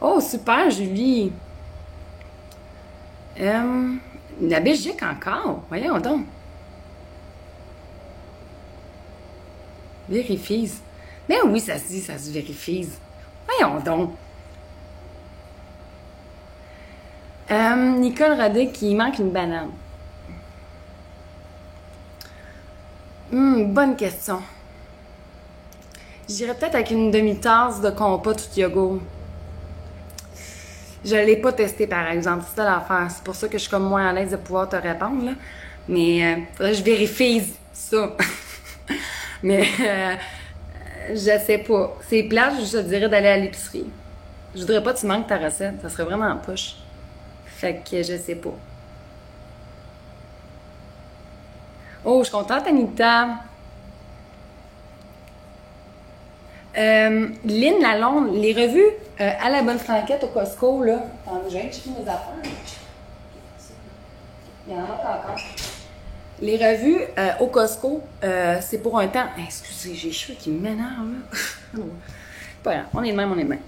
A: Oh, super, Julie! La Belgique encore? Voyons donc. Vérifie. Mais oui, ça se dit, ça se vérifie. Voyons donc. Nicole Rodic, il manque une banane. Bonne question. J'irais peut-être avec une demi-tasse de compas tout yogourt. Je l'ai pas testé, par exemple. C'est ça l'affaire. C'est pour ça que je suis comme moins à l'aise de pouvoir te répondre, là. Mais faudrait que je vérifie ça. Mais je sais pas. C'est plate, je te dirais d'aller à l'épicerie. Je voudrais pas que tu manques ta recette. Ça serait vraiment en poche. Fait que je sais pas. Oh, je suis contente, Anita. Lynn Lalonde, les revues à la bonne franquette au Costco, là. Attends, j'ai acheté mes affaires. Il y en a encore. Les revues au Costco, c'est pour un temps. Excusez, j'ai les cheveux qui m'énervent, là. Pas grave, on est de même, on est de même.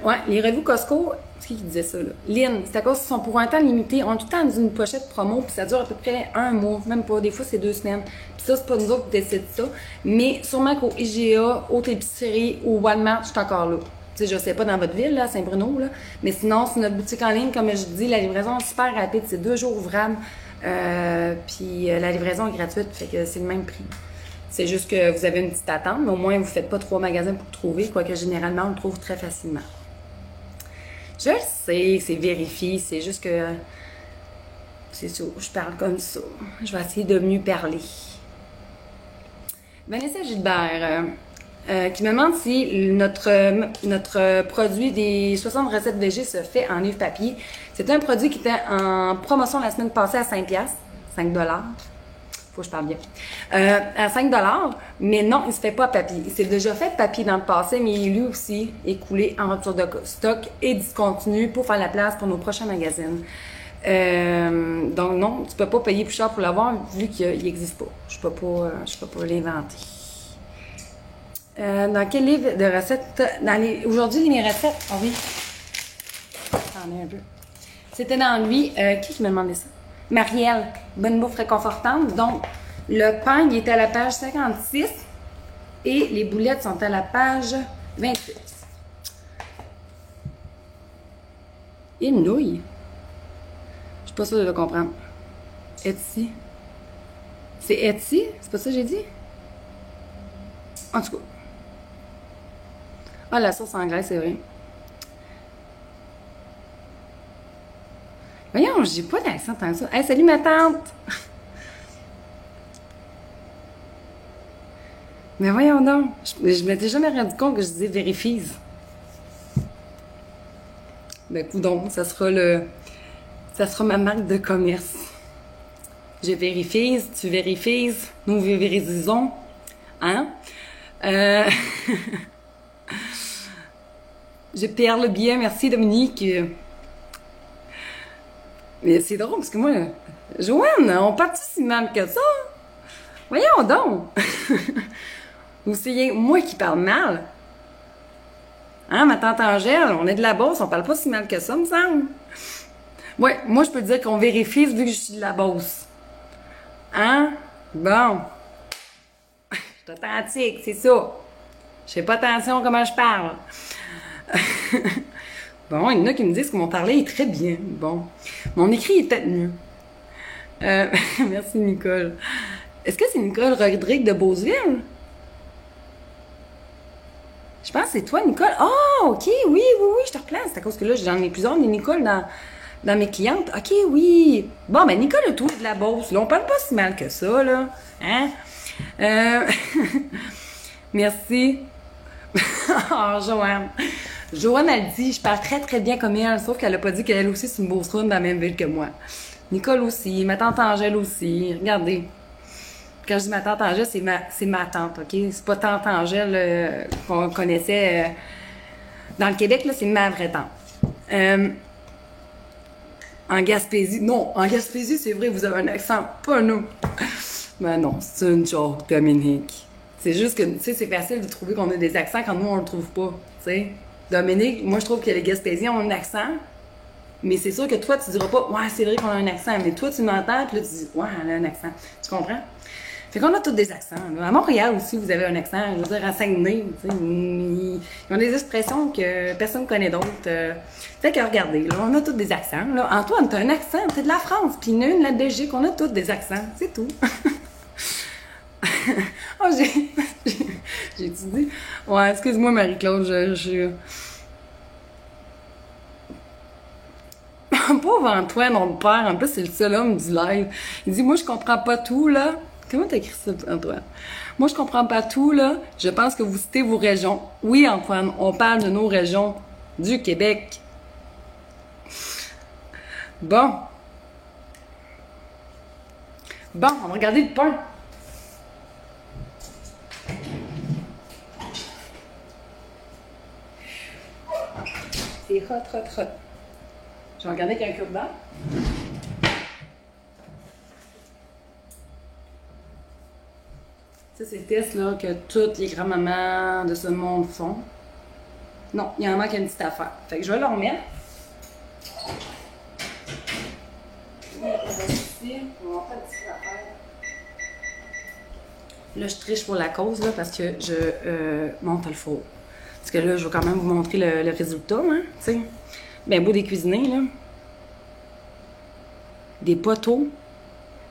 A: Ouais, les revues Costco, c'est qui disait ça, là? Lynn, c'est à cause qu'ils sont pour un temps limité. On a tout le temps une pochette promo, puis ça dure à peu près un mois, même pas. Des fois, c'est 2 semaines. Puis ça, c'est pas nous autres qui décident ça. Mais sûrement qu'au IGA, haute épicerie, au Walmart, je suis encore là. Tu sais, je sais pas dans votre ville, là, Saint-Bruno, là. Mais sinon, c'est notre boutique en ligne, comme je dis, la livraison est super rapide. C'est 2 jours ouvrables. Puis la livraison est gratuite, fait que c'est le même prix. C'est juste que vous avez une petite attente, mais au moins vous ne faites pas 3 magasins pour le trouver, quoique généralement on le trouve très facilement. Je le sais, c'est vérifié, c'est juste que c'est ça, je parle comme ça. Je vais essayer de mieux parler. Vanessa Gilbert, qui me demande si notre produit des 60 recettes VG se fait en livre papier. C'est un produit qui était en promotion la semaine passée à 5$, 5$. Faut que je parle bien. À 5$, mais non, il se fait pas à papier. Il s'est déjà fait papier dans le passé, mais il est lui aussi écoulé en rupture de stock et discontinu pour faire la place pour nos prochains magazines. Donc non, tu peux pas payer plus cher pour l'avoir vu qu'il n'existe pas. Je peux pas l'inventer. Dans quel livre de recettes? Aujourd'hui, mes recettes? Ah oui. Attendez un peu. C'était dans lui. Qui m'a demandé ça? Marielle. Bonne bouffe réconfortante. Donc, le pain, il était à la page 56 et les boulettes sont à la page 28. Une nouille. Je suis pas sûre de le comprendre. Etsy. C'est Etsy? C'est pas ça que j'ai dit? En tout cas. Ah, la sauce anglaise, c'est vrai. Voyons, j'ai pas d'accent tant que ça. Hey, salut ma tante! Mais voyons donc. Je m'étais jamais rendu compte que je disais vérifies. Ben, coudonc, ça sera ma marque de commerce. Je vérifie, tu vérifies, nous vérifions. Hein? Je perds le billet, merci Dominique. Mais c'est drôle parce que moi, Joanne, on part si mal que ça? Voyons donc! Ou c'est moi qui parle mal? Hein, ma tante Angèle, on est de la Beauce, on parle pas si mal que ça, me semble. Ouais, moi je peux dire qu'on vérifie vu que je suis de la Beauce. Hein? Bon. Je suis authentique, c'est ça. Je fais pas attention à comment je parle. Bon, il y en a qui me disent que mon parler est très bien. Bon. Mon écrit est peut-être mieux. Merci, Nicole. Est-ce que c'est Nicole Rodrigue de Beauceville? Je pense que c'est toi, Nicole. Ah, OK, oui, je te replace. C'est à cause que là, j'en ai plusieurs des Nicole dans mes clientes. OK, oui. Bon, ben, Nicole a tout de la Beauce. Là, on parle pas si mal que ça, là. Hein? Merci. Oh, Joanne. Joanne, elle dit, je parle très, très bien comme elle, sauf qu'elle a pas dit qu'elle aussi, c'est une Beauceronne dans la même ville que moi. Nicole aussi, ma tante Angèle aussi. Regardez. Quand je dis ma tante Angèle, c'est ma tante, OK? C'est pas tante Angèle qu'on connaissait dans le Québec, là, c'est ma vraie tante. En Gaspésie, non, en Gaspésie, c'est vrai, vous avez un accent, pas nous. Ben non, c'est une joke, Dominique. C'est juste que, tu sais, c'est facile de trouver qu'on a des accents quand nous, on le trouve pas, tu sais. Dominique, moi, je trouve que les Gaspésiens ont un accent, mais c'est sûr que toi, tu diras pas, ouais, c'est vrai qu'on a un accent, mais toi, tu m'entends, puis là, tu dis, ouais, elle a un accent. Tu comprends? Fait qu'on a tous des accents. Là. À Montréal aussi, vous avez un accent. Je veux dire, à Saguenay, ils ont des expressions que personne ne connaît d'autres. Fait que regardez, là, on a tous des accents. Là. Antoine, t'as un accent, t'es de la France. Puis une, la Belgique, on a tous des accents. C'est tout. Oh, j'ai dit. Ouais, excuse-moi, Marie-Claude, je... Pauvre Antoine, on le perd. En plus, c'est le seul homme du live. Il dit, moi, je comprends pas tout, là. Comment t'as écrit ça, Antoine? Moi, je comprends pas tout, là. Je pense que vous citez vos régions. Oui, Antoine, on parle de nos régions du Québec. Bon. Bon, on va regarder le pain. C'est hot. Je vais regarder avec un cure-dent. Ça, c'est le test là, que toutes les grands-mamans de ce monde font. Non, il y en manque une petite affaire. Fait que je vais le remettre. Là, je triche pour la cause là, parce que je monte le four. Parce que là, je vais quand même vous montrer le résultat, hein, tu sais. Ben beau des cuisiner, là. Des poteaux.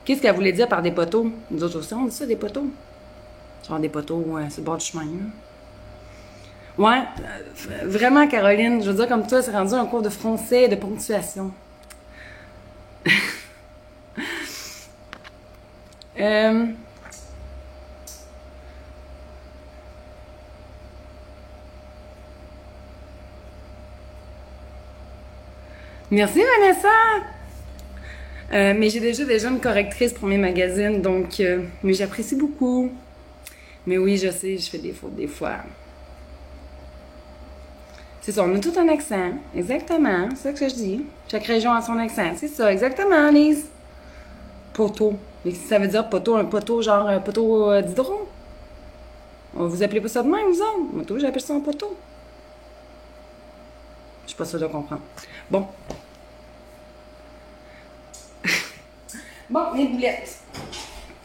A: Qu'est-ce qu'elle voulait dire par des poteaux? Nous autres aussi, on dit ça, des poteaux. Genre des poteaux sur le bord du chemin, là. Ouais, vraiment, Caroline, je veux dire, comme toi, c'est rendu un cours de français et de ponctuation. Merci, Vanessa! Mais j'ai déjà une correctrice pour mes magazines, donc... mais j'apprécie beaucoup. Mais oui, je sais, je fais des fautes des fois. C'est ça, on a tout un accent. Exactement, c'est ça que je dis. Chaque région a son accent. C'est ça, exactement, Lise. Poteau. Mais ça veut dire poteau, un poteau, genre un poteau d'hydro. Vous appelez pas ça de même, vous autres? Moi, j'appelle ça un poteau. suis pas sûre de comprendre. Bon. Bon, mes boulettes.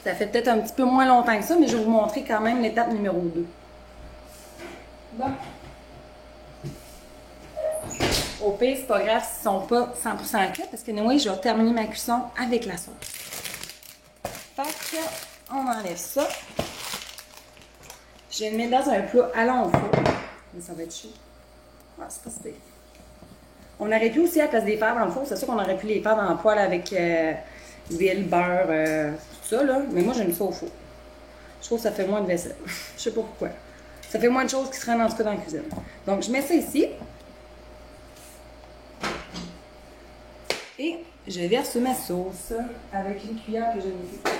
A: Ça fait peut-être un petit peu moins longtemps que ça, mais je vais vous montrer quand même l'étape numéro 2. Bon. Au pire, c'est pas grave s'ils sont pas 100% cuits, parce que anyway, je vais terminer ma cuisson avec la sauce. Fait que, on enlève ça. Je vais le mettre dans un plat allant au four. Mais ça va être chaud. Ah, c'est pas super. On aurait pu aussi, à la place des faire dans le four, c'est sûr qu'on aurait pu les faire dans le poêle avec huile, beurre, tout ça, là. Mais moi, j'aime ça au four. Je trouve que ça fait moins de vaisselle. Je sais pas pourquoi. Ça fait moins de choses qui se rendent en tout cas dans la cuisine. Donc, je mets ça ici. Et je verse ma sauce avec une cuillère que je n'ai plus.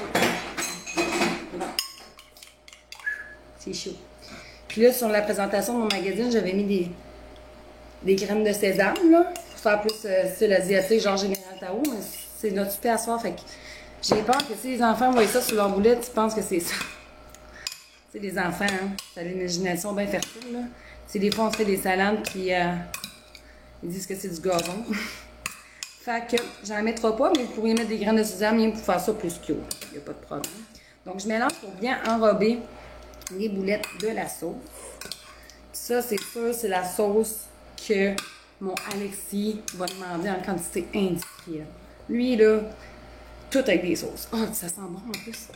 A: C'est chaud. Puis là, sur la présentation de mon magazine, j'avais mis des graines de sésame, là, pour faire plus style asiatique, genre Général Tao, mais c'est notre super soir, fait que j'ai peur que si les enfants voient ça sur leur boulette, ils pensent que c'est ça. Tu sais, les enfants, hein, ça a l'imagination bien fertile, là. C'est des fois, on se fait des salades, puis ils disent que c'est du gazon. Fait que j'en mettrai pas, mais vous pourriez mettre des graines de sésame pour faire ça plus cute. Il n'y a pas de problème. Donc, je mélange pour bien enrober les boulettes de la sauce. Ça, c'est sûr, c'est la sauce que mon Alexis va demander en quantité industrielle. Lui, là, tout avec des sauces. Oh, ça sent bon en plus.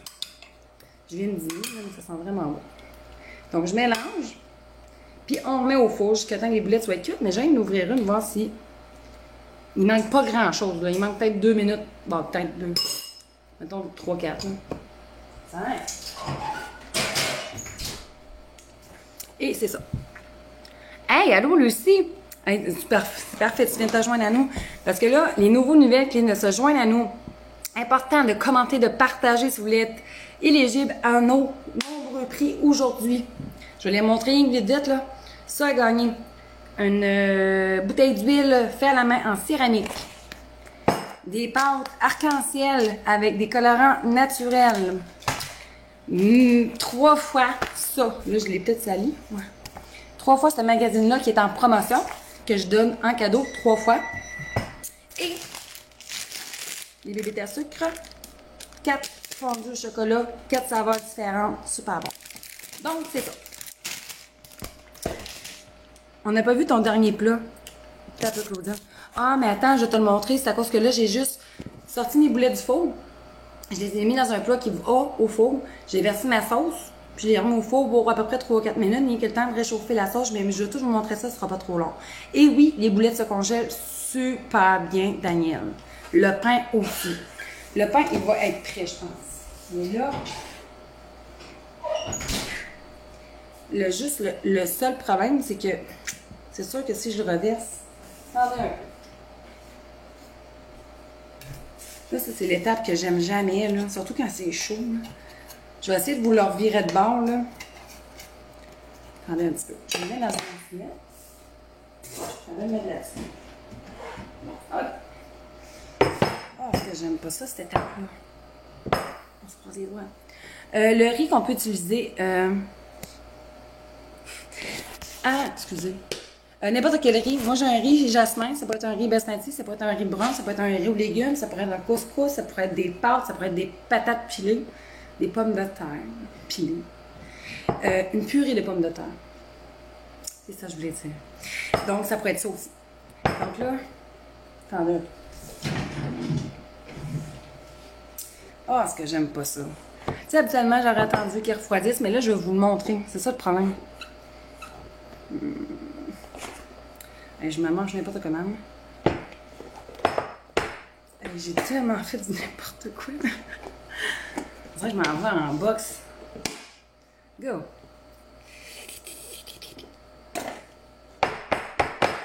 A: Je viens de dire, mais ça sent vraiment bon. Donc, je mélange. Puis, on remet au four jusqu'à temps que les boulettes soient cuites. Mais j'ai envie d'ouvrir une, voir si il manque pas grand-chose. Il manque peut-être 2 minutes. Bon, peut-être 2. Mettons 3-4. 5. Et c'est ça. Hey, allô Lucie! Hey, c'est parfait, tu viens de te joindre à nous. Parce que là, les nouveaux nouvelles qui viennent de se joindre à nous. Important de commenter, de partager si vous voulez être éligible à nos nombreux prix aujourd'hui. Je vais les montrer vite vite là. Ça a gagné une bouteille d'huile faite à la main en céramique. Des pâtes arc-en-ciel avec des colorants naturels. 3 fois ça. Là, je l'ai peut-être sali. Ouais. 3 fois ce magazine-là qui est en promotion, que je donne en cadeau 3 fois. Et les bébés à sucre. 4 fondus au chocolat, 4 saveurs différentes. Super bon. Donc, c'est ça. On n'a pas vu ton dernier plat. T'as peu, Claudia. Ah, mais attends, je vais te le montrer. C'est à cause que là, j'ai juste sorti mes boulettes du four. Je les ai mis dans un plat qui va au four. J'ai versé ma sauce. Puis je l'ai remis au four pour à peu près 3 ou 4 minutes. Il y a le temps de réchauffer la sauce. Mais je vais tout vous montrer ça, ce sera pas trop long. Et oui, les boulettes se congèlent super bien, Daniel. Le pain aussi. Le pain, il va être prêt, je pense. Mais là, le seul problème, c'est que c'est sûr que si je le reverse, attendez un peu. Là, ça, c'est l'étape que j'aime jamais, là. Surtout quand c'est chaud, là. Je vais essayer de vous le revirer de bord, là. Attendez un petit peu. Je vais le mettre dans une assiette. Je vais le mettre là-dessus. Voilà. Ah, est-ce que j'aime pas ça, cette étape-là? On se croise les doigts. Le riz qu'on peut utiliser... Ah, excusez. N'importe quel riz. Moi, j'ai un riz jasmin. Ça peut être un riz basmati, ça peut être un riz brun, ça peut être un riz aux légumes, ça pourrait être un couscous, ça pourrait être des pâtes, ça pourrait être des patates pilées, des pommes de terre pilées. Une purée de pommes de terre. C'est ça que je voulais dire. Donc, ça pourrait être ça aussi. Donc là, attendez. Ah, est-ce que j'aime pas ça? Tu sais, habituellement, j'aurais attendu qu'ils refroidissent, mais là, je vais vous le montrer. C'est ça le problème. Je me mange n'importe comment. J'ai tellement fait du n'importe quoi. On dirait que je m'en vais en boxe. Go!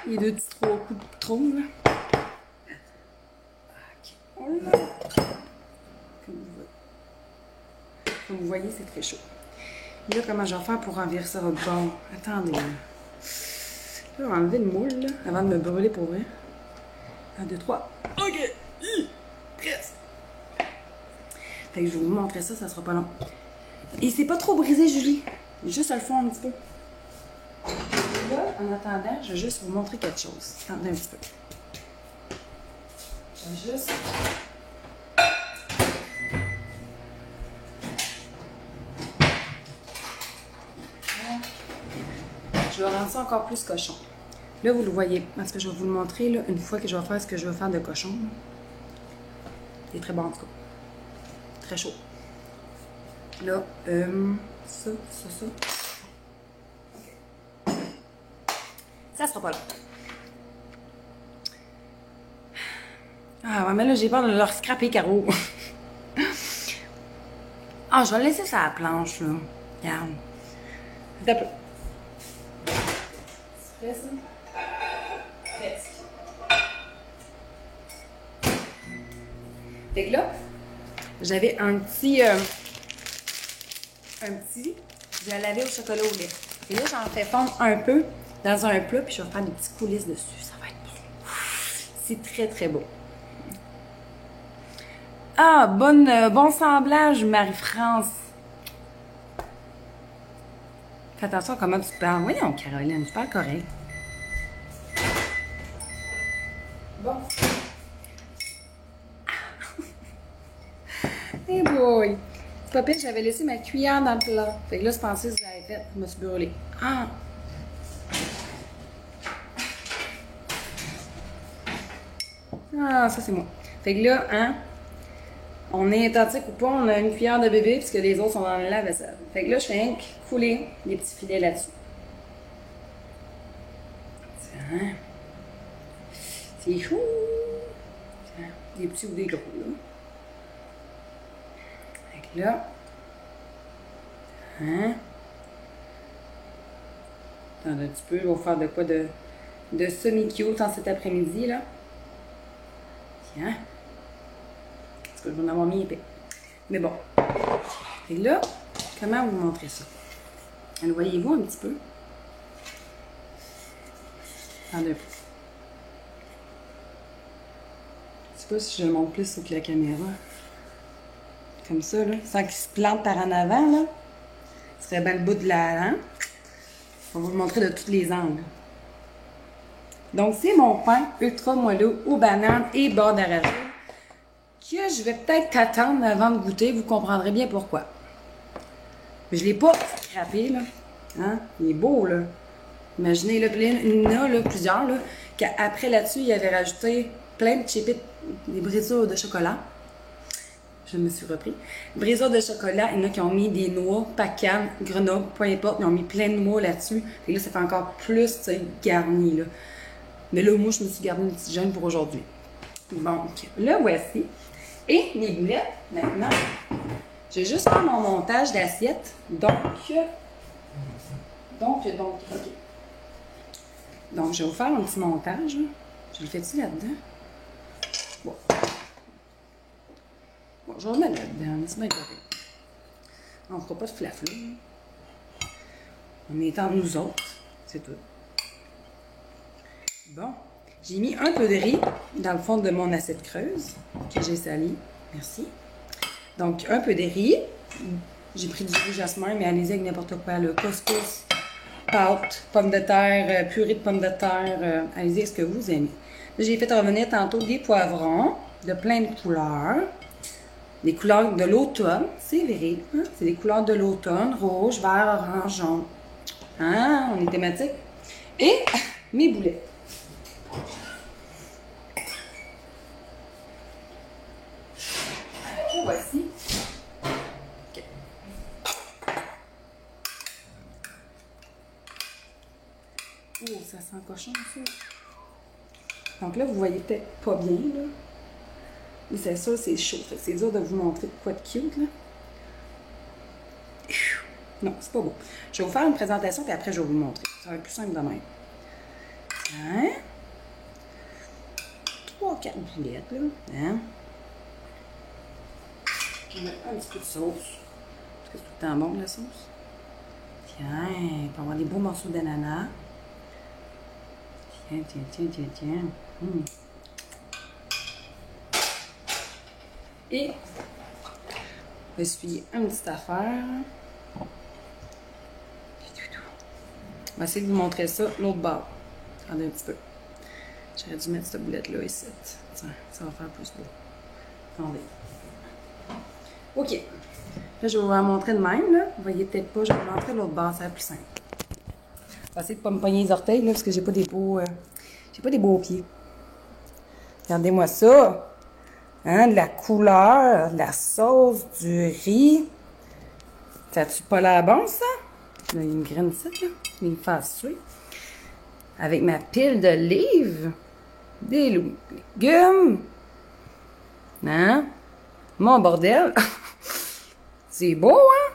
A: Les 2 petits 3 coups de trop, là. Ok. Oh là! Comme vous voyez, c'est très chaud. Là, comment je vais faire pour renverser ça au bord? Attendez, là. Là, on va enlever le moule, là, avant de me brûler pour vrai. 1, 2, 3. OK! Presque! Fait que je vais vous montrer ça, ça sera pas long. Et c'est pas trop brisé, Julie. Juste à le fond un petit peu. Là, en attendant, je vais juste vous montrer quelque chose. Attendez un petit peu. Je vais juste... Je vais rendre ça encore plus cochon. Là, vous le voyez, parce que je vais vous le montrer là, une fois que je vais faire ce que je veux faire de cochon. Il est très bon en tout cas. Très chaud. Là, ça. OK. Ça sera pas là. Ah ouais, mais là, j'ai peur de leur scraper, Caro. Ah, je vais le laisser sur la planche, là. Regarde. Un peu. C'est fait, ça? Presque. Fait que là, j'avais un petit... je la lavais au chocolat au lait. Et là, j'en fais fondre un peu dans un plat, puis je vais faire des petits coulisses dessus. Ça va être bon. C'est très, très beau. Ah, bon semblage, Marie-France. Fais attention à comment tu parles. Voyons, Caroline, tu parles correct. Bon. Hey boy! C'est pas pire, j'avais laissé ma cuillère dans le plat. Fait que là, je pensais que je l'avais fait. Je me suis brûlée. Ah! Ah, ça, c'est moi. Fait que là, hein, on est authentique ou pas, on a une cuillère de bébé puisque les autres sont dans le lave-vaisselle. Fait que là, je fais rien que couler les petits filets là-dessus. Tiens. C'est chou! Tiens. Des petits ou des gros, là. Fait que là, hein? Attends un petit peu, je vais faire de quoi de semi-cute en cet après-midi, là. Tiens. Parce que je vais en avoir mis épais. Mais bon. Et là, comment vous montrer ça? Le voyez-vous un petit peu? Attendez un peu. Je sais pas si je le montre plus avec la caméra. Comme ça, là. Sans qu'il se plante par en avant, là. Ce serait bien le bout de la... Hein? On va vous le montrer de tous les angles. Donc, c'est mon pain ultra moelleux aux bananes et beurre d'arachide que je vais peut-être attendre avant de goûter. Vous comprendrez bien pourquoi. Mais je ne l'ai pas scrappé, là. Hein? Il est beau, là. Imaginez, là, il y en a, là, plusieurs, là, qu'après, là-dessus, il avait rajouté plein de chips, des brisures de chocolat. Je me suis repris. Brisures de chocolat, il y en a qui ont mis des noix, pacane, Grenoble, peu importe, ils ont mis plein de noix là-dessus. Et là, ça fait encore plus, tu sais, garni, là. Mais là, moi, je me suis gardé une petite gêne pour aujourd'hui. Donc, le voici. Et mes boulettes, maintenant, je vais juste faire mon montage d'assiette. Donc, OK. Donc, je vais vous faire un petit montage. Je le fais-tu là-dedans? Bon. Bon, je vais le mettre là-dedans. C'est bien correct. On ne fera pas de flaflou. On est entre nous autres. C'est tout. Bon. J'ai mis un peu de riz dans le fond de mon assiette creuse que j'ai sali. Merci. Donc, un peu de riz. J'ai pris du riz jasmin, mais allez-y avec n'importe quoi. Le couscous, pâte, pommes de terre, purée de pommes de terre. Allez-y avec ce que vous aimez. J'ai fait revenir tantôt des poivrons de plein de couleurs. Des couleurs de l'automne. C'est vrai. Hein? C'est des couleurs de l'automne. Rouge, vert, orange, jaune. Hein? On est thématique. Et mes boulets. Voici. Okay. Oh, ça sent cochon, ça. Donc là, vous voyez peut-être pas bien, là. Mais c'est ça, c'est chaud. C'est dur de vous montrer de quoi de cute, là. Non, c'est pas beau. Je vais vous faire une présentation, puis après, je vais vous le montrer. Ça va être plus simple de même. Hein? 3-4 boulettes, là. Hein? Je vais mettre un petit peu de sauce. Parce que c'est tout le temps bon, la sauce. Tiens, on peut avoir des beaux morceaux d'ananas. Tiens. Et, je vais essuyer une petite affaire. vais essayer de vous montrer ça, l'autre bord. Attendez un petit peu. J'aurais dû mettre cette boulette-là ici. Tiens, ça va faire plus beau. Attendez. OK. Là, je vais vous la montrer de même, là. Vous voyez peut-être pas, je vais vous montrer l'autre bord, ça va être plus simple. Je vais essayer de ne pas me pogner les orteils, là, parce que j'ai pas des beaux... j'ai pas des beaux pieds. Regardez-moi ça. Hein, de la couleur, de la sauce, du riz. Ça a-tu pas l'air bon, ça? Là, il y a une graine ici, là. Il me fait suer. Avec ma pile d'olives. Des légumes. Hein? Mon bordel. C'est beau, hein?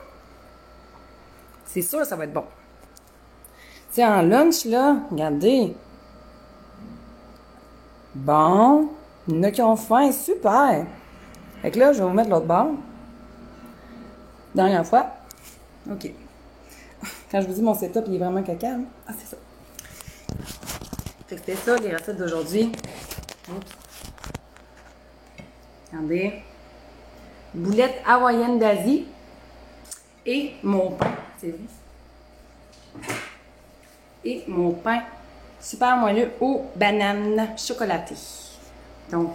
A: C'est sûr, ça va être bon. Tu sais, en lunch, là, regardez. Bon. Il y en a qui ont faim, super. Fait que là, je vais vous mettre l'autre bord. Dernière fois. OK. Quand je vous dis mon setup, il est vraiment caca. Hein? Ah, c'est ça. Fait que c'était ça, les recettes d'aujourd'hui. Oups. Regardez. Boulettes hawaïennes d'Asie. Et mon pain. C'est vrai. Et mon pain super moelleux aux bananes chocolatées. Donc,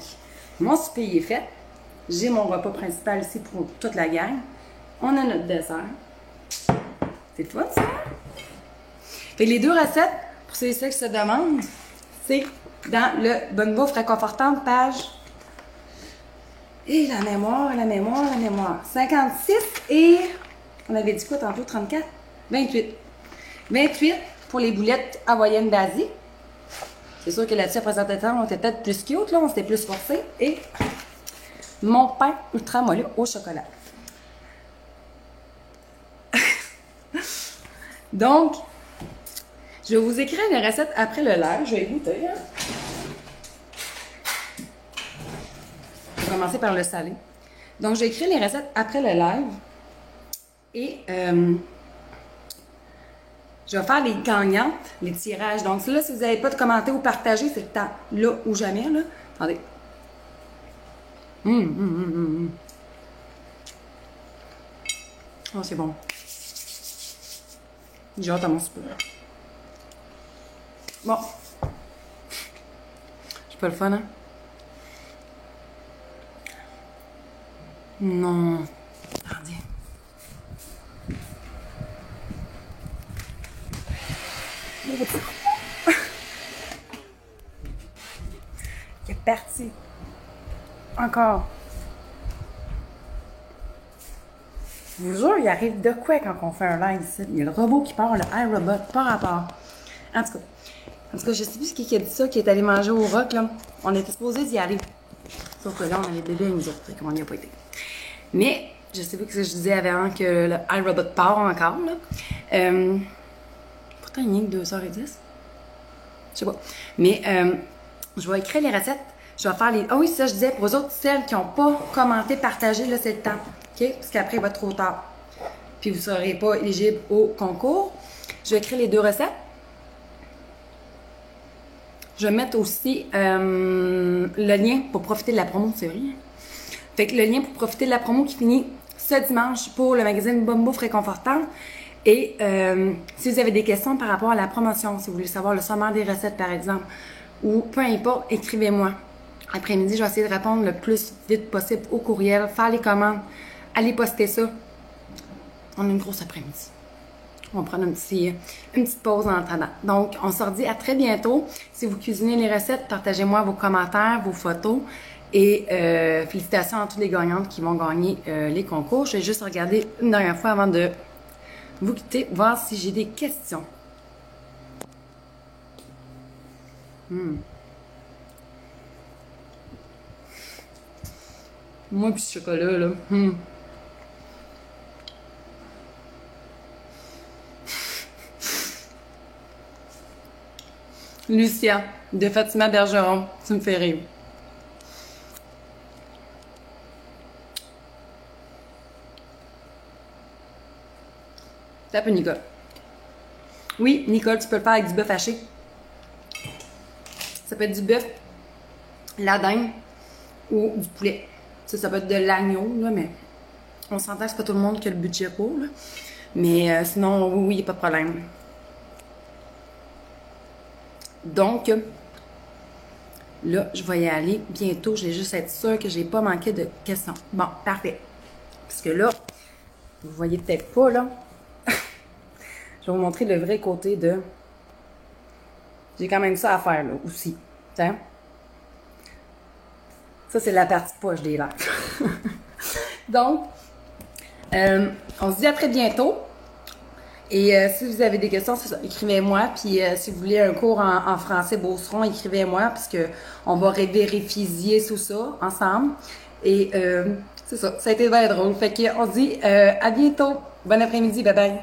A: mon souper est fait. J'ai mon repas principal ici pour toute la gang. On a notre dessert. C'est le fun, ça? Fait que les deux recettes, pour ceux et celles qui se demandent, c'est dans le Bonne Bouffe Réconfortante, page... Et la mémoire, la mémoire, la mémoire. 56 et... On avait dit quoi tantôt? 34? 28. 28 pour les boulettes hawaïennes d'Asie. C'est sûr que là-dessus, la présentation, on était peut-être plus cute, là, on s'était plus forcé. Et mon pain ultra moelleux au chocolat. Donc, je vais vous écrire les recettes après le live. Je vais goûter. Hein? Je vais commencer par le salé. Donc, je vais écrire les recettes après le live. Et je vais faire les gagnantes, les tirages. Donc, là, si vous n'avez pas de commenter ou partager, c'est le temps là ou jamais. Là. Attendez. Oh, c'est bon. J'ai hâte à mon souper. Bon. J'ai pas le fun, hein? Non. Attendez. Il est parti. Encore. Je vous jure, il arrive de quoi quand on fait un live ici? Il y a le robot qui part, le iRobot, par rapport. En tout cas, je sais plus qui a dit ça, qui est allé manger au rock, là. On était supposé d'y aller. Sauf que là, on avait bébé à nous autres, on n'y a pas été. Mais, je sais pas ce que je disais avant que le iRobot part encore, là. Pourtant, il n'y a que 2h10. Je sais pas. Mais, je vais écrire les recettes. Je vais faire les... Ah oui, ça, je disais, pour eux autres, celles qui n'ont pas commenté, partagé, là, c'est le temps. OK? Parce qu'après, il va être trop tard. Puis, vous ne serez pas éligible au concours. Je vais écrire les deux recettes. Je vais mettre aussi le lien pour profiter de la promo, c'est vrai. Fait que le lien pour profiter de la promo qui finit ce dimanche pour le magazine Bonne Bouffe Réconfortante. Et si vous avez des questions par rapport à la promotion, si vous voulez savoir le sommaire des recettes, par exemple, ou peu importe, écrivez-moi. Après-midi, je vais essayer de répondre le plus vite possible au courriel, faire les commandes, aller poster ça. On a une grosse après-midi. On va prendre une petite pause en attendant. Donc, on se redit à très bientôt. Si vous cuisinez les recettes, partagez-moi vos commentaires, vos photos. Et félicitations à toutes les gagnantes qui vont gagner les concours. Je vais juste regarder une dernière fois avant de vous quitter, voir si j'ai des questions. Moi, puis ce chocolat, là. Lucia, de Fatima Bergeron, tu me fais rire. Tape Nicole. Oui, Nicole, tu peux le faire avec du bœuf haché. Ça peut être du bœuf, la dinde ou du poulet. Ça peut être de l'agneau, là, mais on s'entend que c'est pas tout le monde qui a le budget pour, là. Mais sinon, oui, il n'y a pas de problème. Donc, là, je vais y aller bientôt. Je vais juste être sûre que j'ai pas manqué de questions. Bon, parfait. Parce que là, vous voyez peut-être pas, là. Je vais vous montrer le vrai côté de... J'ai quand même ça à faire, là, aussi. Tiens. Ça, c'est la partie poche des lèvres. Donc, on se dit à très bientôt. Et si vous avez des questions, écrivez-moi. Puis si vous voulez un cours en français Beauceron, écrivez-moi, parce que on va vérifier tout ça ensemble. Et c'est ça, ça a été bien drôle. Fait qu'on se dit à bientôt. Bon après-midi, bye bye.